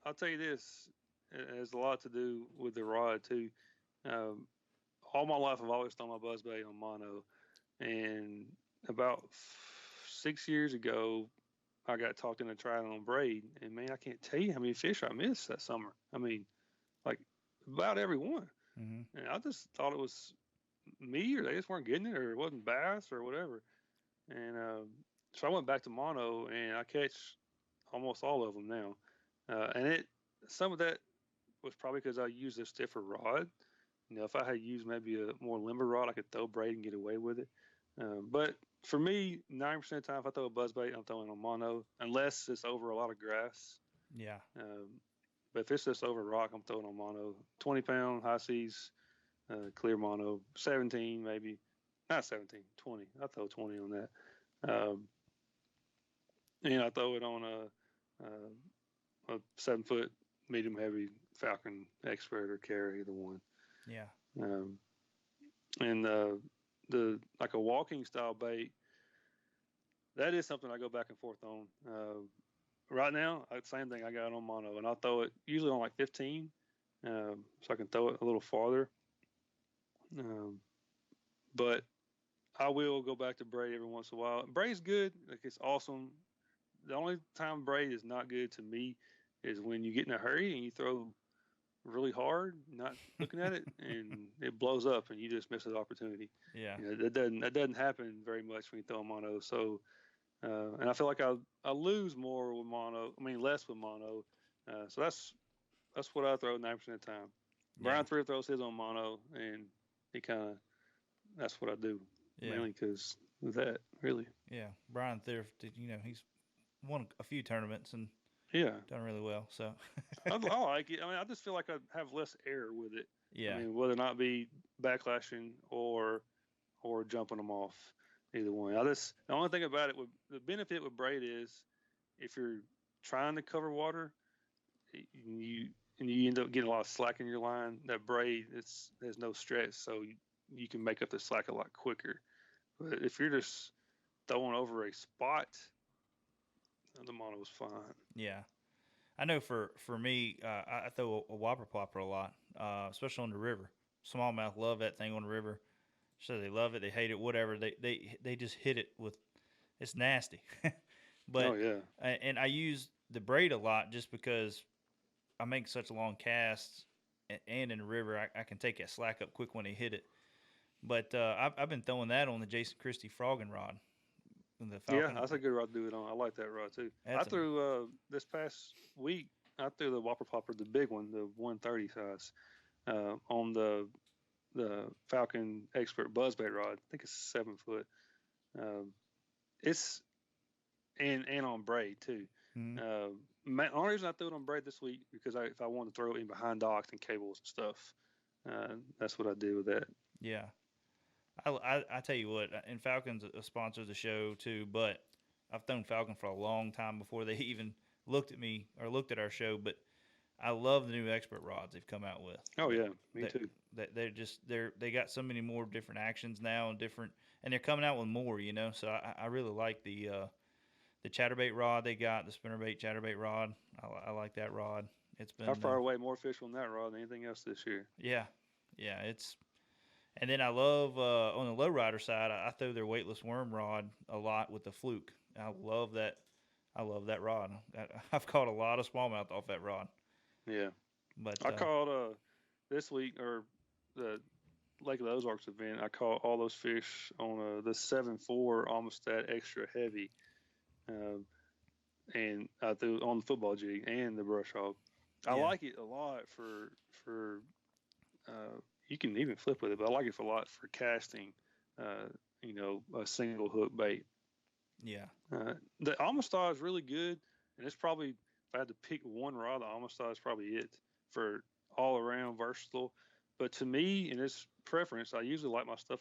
I'll tell you this: it has a lot to do with the rod too. All my life, I've always thrown my buzzbait on mono, and about 6 years ago, I got talked into trying on braid, and man, I can't tell you how many fish I missed that summer. I mean, like about every one. Mm-hmm. And I just thought it was me, or they just weren't getting it, or it wasn't bass, or whatever. And so I went back to mono, and I catch almost all of them now. And some of that was probably because I used a stiffer rod. If I had used maybe a more limber rod, I could throw braid and get away with it. But for me, 90% of the time, if I throw a buzzbait, I'm throwing on mono, unless it's over a lot of grass. Yeah. But if it's just over rock, I'm throwing on mono. 20-pound, high seas, clear mono. 17 maybe. Not 17, 20. I throw 20 on that. And I throw it on a 7-foot medium heavy Falcon Expert or Carry, either one. Yeah. And the like a walking style bait, that is something I go back and forth on. Right now, same thing I got on mono, and I'll throw it usually on like 15, so I can throw it a little farther. But I will go back to braid every once in a while. Braid's good, like it's awesome. The only time braid is not good to me is when you get in a hurry and you throw really hard, not looking at it, and it blows up and you just miss an opportunity. Yeah. That doesn't happen very much when you throw mono. So, and I feel like I lose more with mono. I mean, less with mono. So that's that's what I throw 90% of the time. Brian Thrift throws his on mono, and he that's what I do mainly because of that, really. Yeah, Brian Thrift, he's won a few tournaments and done really well. So I like it. I mean, I just feel like I have less air with it. Yeah. I mean, whether or not be backlashing or jumping them off, either one. The only thing about it, the benefit with braid is if you're trying to cover water, you end up getting a lot of slack in your line. That braid, there's no stretch, so you can make up the slack a lot quicker. But if you're just throwing over a spot, the mono was fine. Yeah. I know for me, I throw a whopper plopper a lot, especially on the river. Smallmouth love that thing on the river. So they love it, they hate it, whatever. They just hit it with, it's nasty. But and I use the braid a lot just because I make such long casts, and in the river I can take that slack up quick when they hit it. But I've been throwing that on the Jason Christie frogging rod. Yeah, that's a good rod to do it on. I like that rod too. I threw this past week. I threw the whopper plopper, the big one, the 130 size, on the Falcon Expert buzzbait rod. I think it's 7 foot. It's and on braid too. Mm-hmm. Only reason I threw it on braid this week because if I wanted to throw it in behind docks and cables and stuff, that's what I did with that. Yeah. I tell you what, and Falcon's a sponsor of the show too, but I've thrown Falcon for a long time before they even looked at me or looked at our show. But I love the new expert rods they've come out with. Oh yeah, me too. They got so many more different actions now and they're coming out with more, So I really like the chatterbait rod they got, the spinnerbait chatterbait rod. I like that rod. It's been I fire away more fish on that rod than anything else this year. Yeah, it's. And then I love, on the lowrider side, I throw their weightless worm rod a lot with the fluke. I love that. I love that rod. I've caught a lot of smallmouth off that rod. Yeah. But I caught this week, or the Lake of the Ozarks event, I caught all those fish on the 7.4 Amistad extra heavy. And I threw on the football jig and the brush hog. I like it a lot for you can even flip with it, but I like it a lot for casting, a single hook bait. Yeah. The Amistad is really good, and it's probably, if I had to pick one rod, the Amistad is probably it for all around versatile. But to me, in this preference, I usually like my stuff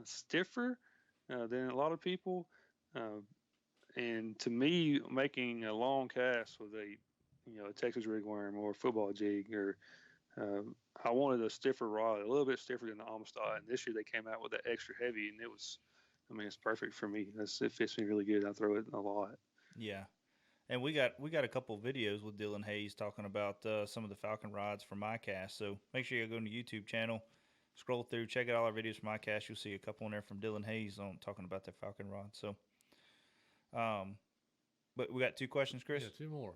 stiffer than a lot of people. And to me, making a long cast with a Texas rigworm or a football jig or I wanted a stiffer rod, a little bit stiffer than the Amistad. And this year they came out with that extra heavy, and it's perfect for me. It fits me really good. I throw it a lot. Yeah, and we got a couple of videos with Dylan Hays talking about some of the Falcon rods from my cast. So make sure you go to the YouTube channel, scroll through, check out all our videos from my cast. You'll see a couple in there from Dylan Hays on talking about the Falcon rod. So, but we got 2 questions, Chris. Yeah, 2 more.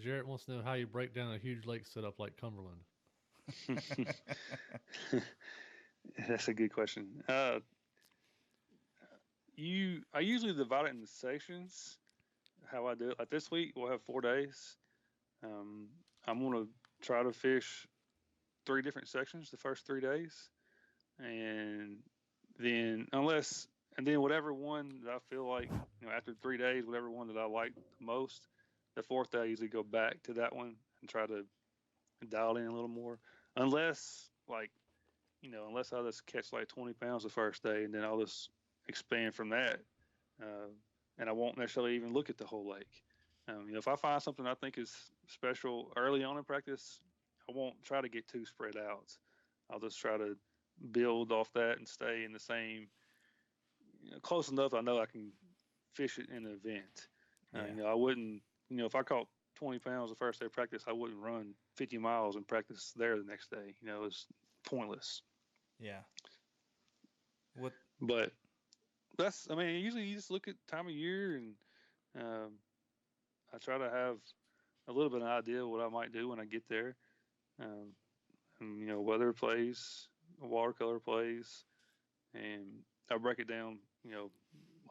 Jarrett wants to know how you break down a huge lake setup like Cumberland. That's a good question. I usually divide it into sections. How I do it, like this week, we'll have 4 days. I'm going to try to fish 3 different sections the first 3 days, and then whatever one that I feel like, after 3 days, whatever one that I like the most, the 4th day I usually go back to that one and try to dial in a little more. Unless I just catch like 20 pounds the first day, and then I'll just expand from that. And I won't necessarily even look at the whole lake. If I find something I think is special early on in practice, I won't try to get too spread out. I'll just try to build off that and stay in the same, close enough I know I can fish it in an event. I wouldn't, if I caught 20 pounds the first day of practice, I wouldn't run 50 miles and practice there the next day. It's pointless. Yeah. But usually you just look at time of year, and I try to have a little bit of an idea of what I might do when I get there. And, weather plays, watercolor plays, and I break it down,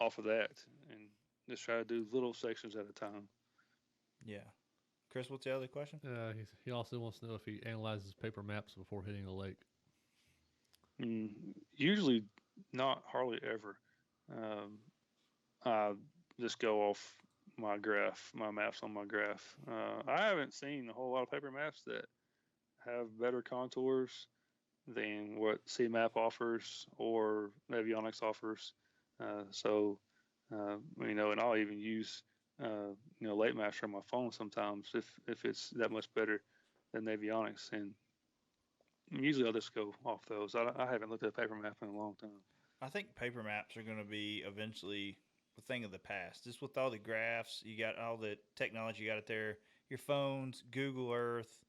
off of that, and just try to do little sections at a time. Yeah. Chris, what's the other question? He also wants to know if he analyzes paper maps before hitting a lake. Usually not, hardly ever. I just go off my maps on my graph. I haven't seen a whole lot of paper maps that have better contours than what CMAP offers or Navionics offers. And I'll even use late maps on my phone sometimes if it's that much better than Navionics. And usually I'll just go off those. I haven't looked at a paper map in a long time. I think paper maps are going to be eventually a thing of the past. Just with all the graphs, you got all the technology you got it there, your phones, Google Earth.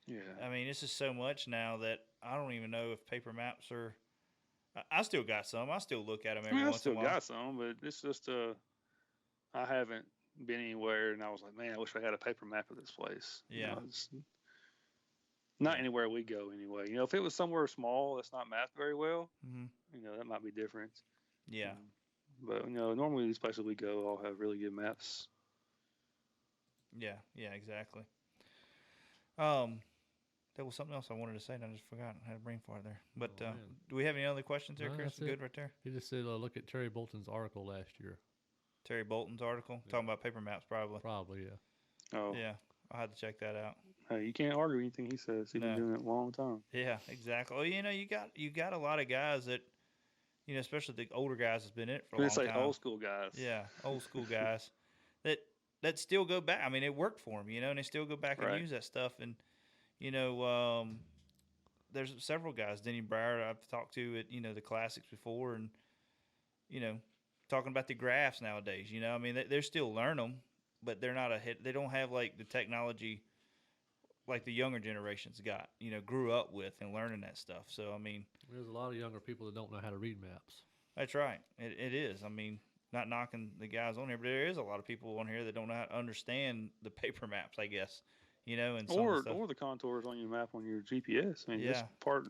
Yeah. I mean, it's just so much now that I don't even know if paper maps are. I still got some. I still look at them every once in a while. I still got some, but it's just I haven't been anywhere, and I was like, man, I wish I had a paper map of this place. Yeah. It's not anywhere we go anyway. If it was somewhere small that's not mapped very well, that might be different. Yeah. But normally these places we go all have really good maps. Yeah. Yeah. Exactly. There was something else I wanted to say, and I just forgot. I had a brain fart there. But do we have any other questions there, No, Chris? that's Good it. right there. He just said, look at Terry Bolton's article last year. Terry Bolton's article talking about paper maps, probably. Probably, yeah. Oh. Yeah. I'll have to check that out. Hey, you can't argue anything he says. He's been doing it a long time. Yeah, exactly. Well, you got a lot of guys that, especially the older guys that's been in it for a long time. Old school guys. Yeah, old school guys that still go back. I mean, it worked for them, and they still go back and use that stuff. And there's several guys, Denny Broward, I've talked to at the classics before, and talking about the graphs nowadays. I mean, they're still learning them, but they're not they don't have like the technology like the younger generations got, grew up with and learning that stuff. So, I mean, there's a lot of younger people that don't know how to read maps. That's right. It is. I mean, not knocking the guys on here, but there is a lot of people on here that don't know how to understand the paper maps, I guess, and or the contours on your map on your GPS. I mean, it's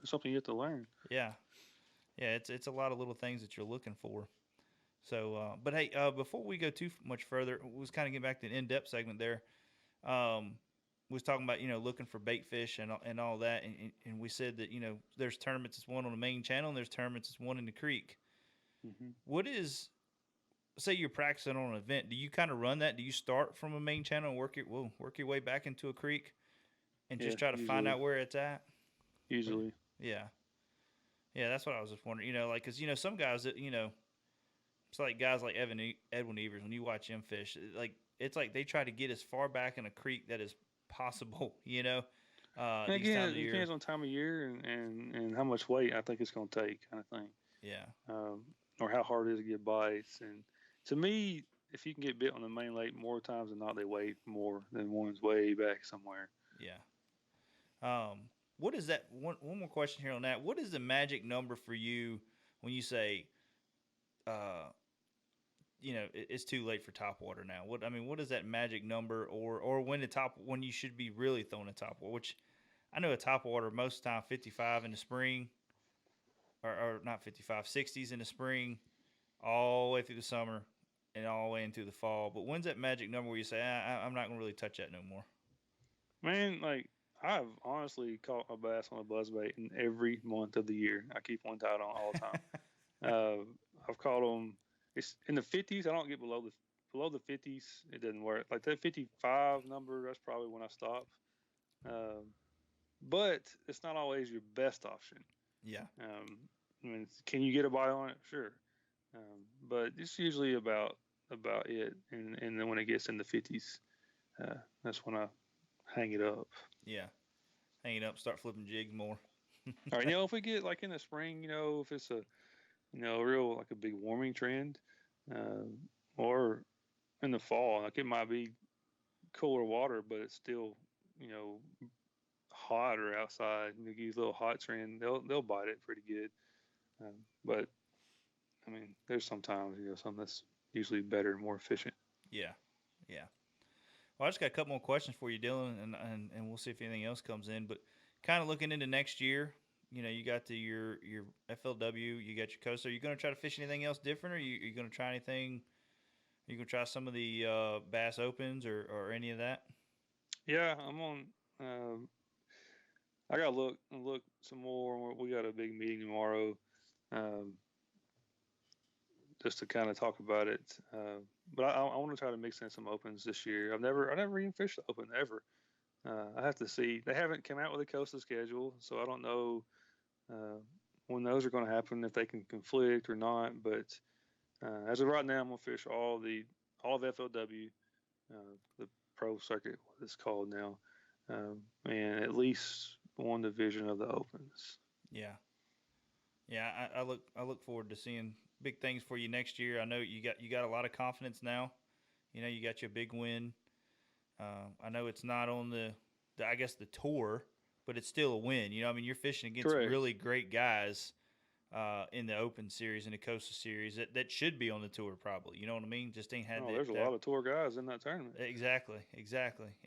something you have to learn. Yeah. Yeah. It's a lot of little things that you're looking for. So, but hey, before we go too much further, we was kind of getting back to the in-depth segment there. We was talking about, looking for bait fish and all that. And we said that, there's tournaments that's won on the main channel and there's tournaments that's won in the creek. Mm-hmm. What is, say you're practicing on an event, do you kind of run that? Do you start from a main channel and work your way back into a creek and just try to find out where it's at? Usually. Yeah. Yeah, that's what I was just wondering, because, some guys that, it's like guys like Edwin Evers, when you watch him fish, it's like they try to get as far back in a creek that is possible, Again, it depends on time of year and how much weight I think it's going to take, kind of thing. Yeah. Or how hard it is to get bites. And to me, if you can get bit on the main lake more times than not, they weigh more than one's way back somewhere. Yeah. What is that? One more question here on that. What is the magic number for you when you say, it's too late for topwater now? What is that magic number, or when you should be really throwing a topwater? Which I know a topwater most of the time 55 in the spring, or not 55, 60s in the spring, all the way through the summer, and all the way into the fall. But when's that magic number where you say, I'm not gonna really touch that no more? Man, I've honestly caught a bass on a buzzbait in every month of the year. I keep one tied on all the time. I've caught them. It's in the 50s. I don't get below the 50s. It doesn't work. Like that 55 number, that's probably when I stop. But it's not always your best option. Yeah. Can you get a bite on it? Sure. But it's usually about it. And then when it gets in the 50s, that's when I hang it up. Yeah. Hang it up, start flipping jigs more. All right. If we get in the spring, if it's a, real a big warming trend, or in the fall, it might be cooler water, but it's still, hotter outside. These little hot trend, they'll bite it pretty good. But there's sometimes something that's usually better and more efficient. Yeah. Well, I just got a couple more questions for you, Dylan, and we'll see if anything else comes in. But kind of looking into next year, you got your FLW, you got your Costa. Are you going to try to fish anything else different, or are you going to try anything? Are you going to try some of the Bass Opens or any of that? Yeah, I'm on. Um, I gotta look some more. We got a big meeting tomorrow, um, just to kind of talk about it. But I want to try to mix in some opens this year. I never even fished the open ever. I have to see. They haven't come out with a Costa schedule, so I don't know uh, when those are going to happen, if they can conflict or not. But as of right now, I'm gonna fish all of FLW, the pro circuit, what it's called now, and at least one division of the opens. Yeah. Yeah, I look forward to seeing big things for you next year. I know you got a lot of confidence now. You know, you got your big win. I know it's not on the I guess the tour, but it's still a win. You know, I mean, you're fishing against Correct. really great guys in the Open Series and the Costa Series that should be on the tour probably. You know what I mean? Just ain't had Oh, that. there's a lot of tour guys in that tournament. Exactly,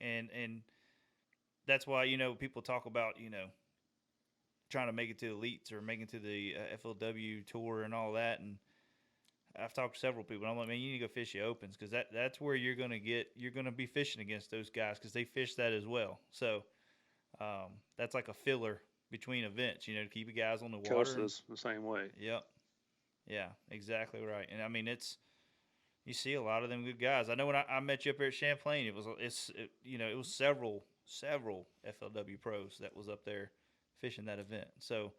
and that's why people talk about trying to make it to the elites or making it to the FLW tour and all that. And I've talked to several people. And I'm like, man, you need to go fish the opens because that's where you're gonna be fishing against those guys because they fish that as well. So that's like a filler between events, to keep the guys on the water. Costa's the same way. Yep. Yeah, exactly right. And I mean, you see a lot of them good guys. I know when I met you up here at Champlain, it was several FLW pros that was up there fishing that event. So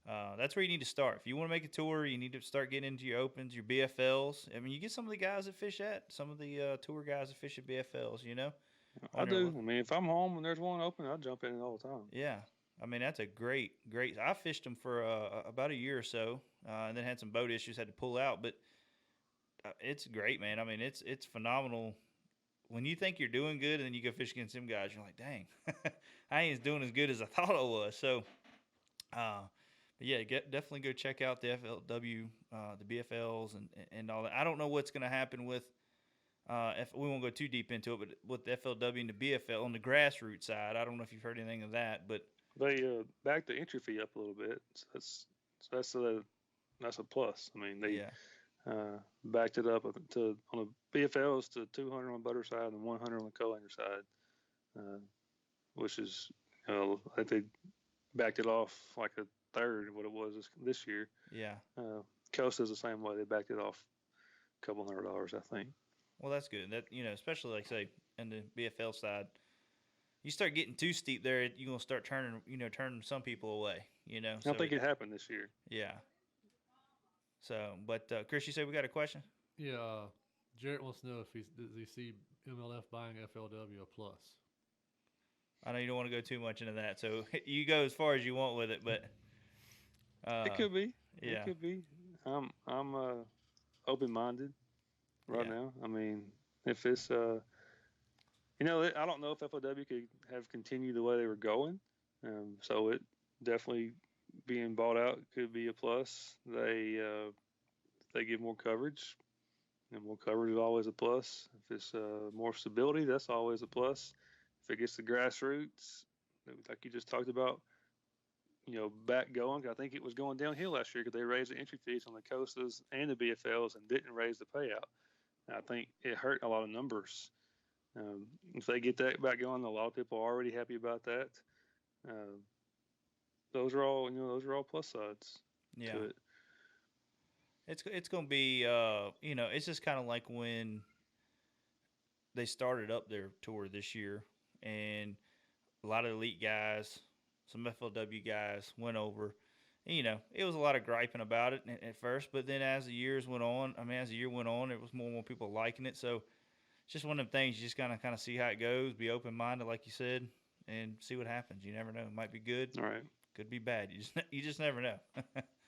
that's where you need to start. If you want to make a tour, you need to start getting into your opens, your BFLs. I mean, you get some of the guys that fish some of the tour guys that fish at BFLs. I do. I mean, if I'm home and there's one open, I'll jump in it all the time. Yeah. I mean, that's a great. I fished them for about a year or so, and then had some boat issues, had to pull out. But it's great, man. I mean, it's phenomenal. When you think you're doing good, and then you go fish against them guys, you're like, dang, I ain't doing as good as I thought I was. So, but yeah, definitely go check out the FLW, the BFLs, and all that. I don't know what's going to happen with. If we won't go too deep into it, but with the FLW and the BFL on the grassroots side, I don't know if you've heard anything of that, but they backed the entry fee up a little bit. So that's a plus. I mean, they backed it up to on the BFLs to 200 on the butter side and 100 on the co-hanger side, which is I think they backed it off like a third of what it was this year. Yeah. Costa's the same way. They backed it off a couple $100, I think. Well, that's good. That especially like say in the BFL side, you start getting too steep there, you're gonna start turning some people away. I think it happened this year. Yeah. So, but Chris, you say we got a question? Yeah, Jarrett wants to know does he see MLF buying FLW a plus? I know you don't want to go too much into that, so you go as far as you want with it, but it could be. Yeah. It could be. I'm open-minded right now. I mean, if it's I don't know if FLW could have continued the way they were going. So it definitely being bought out could be a plus. They give more coverage, and more coverage is always a plus. If it's more stability, that's always a plus. If it gets the grassroots, like you just talked about, back going. I think it was going downhill last year because they raised the entry fees on the Costas and the BFLs and didn't raise the payout. And I think it hurt a lot of numbers. If they get that back going, a lot of people are already happy about that. Those are all plus sides to it. It's going to be it's just kind of like when they started up their tour this year, and a lot of elite guys, some FLW guys went over. And, it was a lot of griping about it at first, but then as the year went on, it was more and more people liking it. So it's just one of them things. You just kind of see how it goes, be open-minded, like you said, and see what happens. You never know. It might be good. All right. Could be bad. You just never know.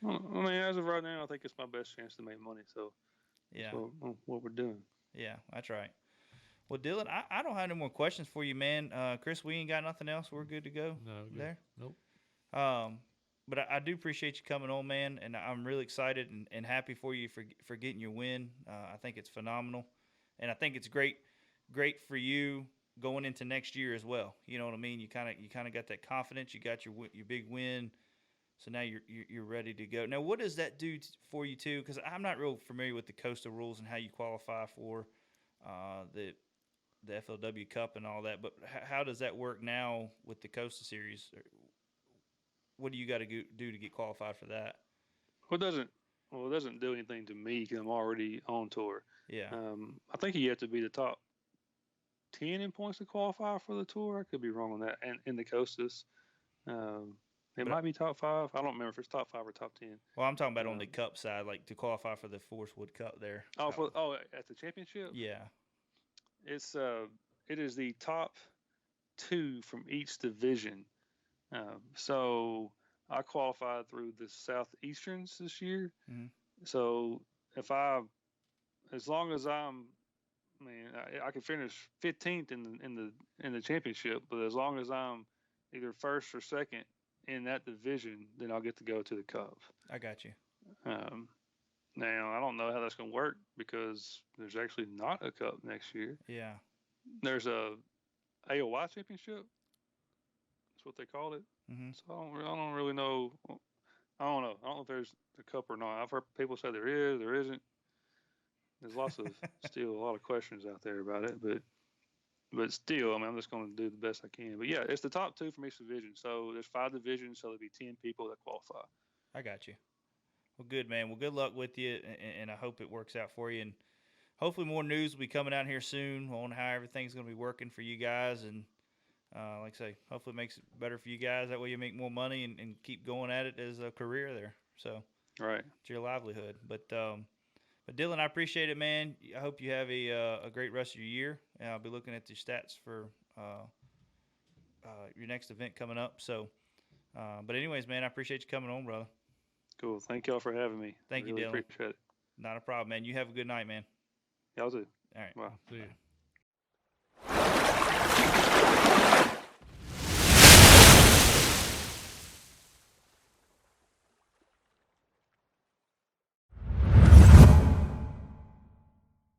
Well, I mean, as of right now, I think it's my best chance to make money. So yeah, what we're doing. Yeah, that's right. Well, Dylan, I don't have no more questions for you, man. Chris, we ain't got nothing else. We're good to go. No, good. There. Nope. But I do appreciate you coming on, man, and I'm really excited and happy for you for getting your win. I think it's phenomenal, and I think it's great for you going into next year as well. You know what I mean? You kind of got that confidence. You got your big win, so now you're ready to go. Now, what does that do for you too? Because I'm not real familiar with the Costa rules and how you qualify for the the FLW Cup and all that. But how does that work now with the Costa Series? What do you got to do to get qualified for that? Well, it doesn't do anything to me because I'm already on tour. Yeah. I think you have to be the top 10 in points to qualify for the tour. I could be wrong on that. And in the Costas, it might be top 5. I don't remember if it's top 5 or top 10. Well, I'm talking about on the Cup side, like to qualify for the Forest Wood Cup there. At the championship? Yeah. It is the top 2 from each division. So I qualified through the Southeasterns this year. Mm-hmm. So as long as I could finish 15th in the championship, but as long as I'm either first or second in that division, then I'll get to go to the Cup. I got you. Now I don't know how that's going to work because there's actually not a Cup next year. Yeah. There's a AOY championship. That's what they called it. Mm-hmm. So I don't really know. I don't know if there's a Cup or not. I've heard people say there is, there isn't. There's still a lot of questions out there about it, but still, I'm just going to do the best I can. But yeah, it's the top 2 from each division. So there's 5 divisions, so there'll be 10 people that qualify. I got you. Well, good, man. Well, good luck with you, and I hope it works out for you. And hopefully more news will be coming out here soon on how everything's going to be working for you guys. And like I say, hopefully it makes it better for you guys. That way you make more money and keep going at it as a career there. So right, it's your livelihood. But Dylan, I appreciate it, man. I hope you have a great rest of your year. And I'll be looking at the stats for your next event coming up. So, but anyways, man, I appreciate you coming on, brother. Cool. Thank y'all for having me. Thank you, really Dylan. Appreciate it. Not a problem, man. You have a good night, man. Y'all too. All right. Wow. See you.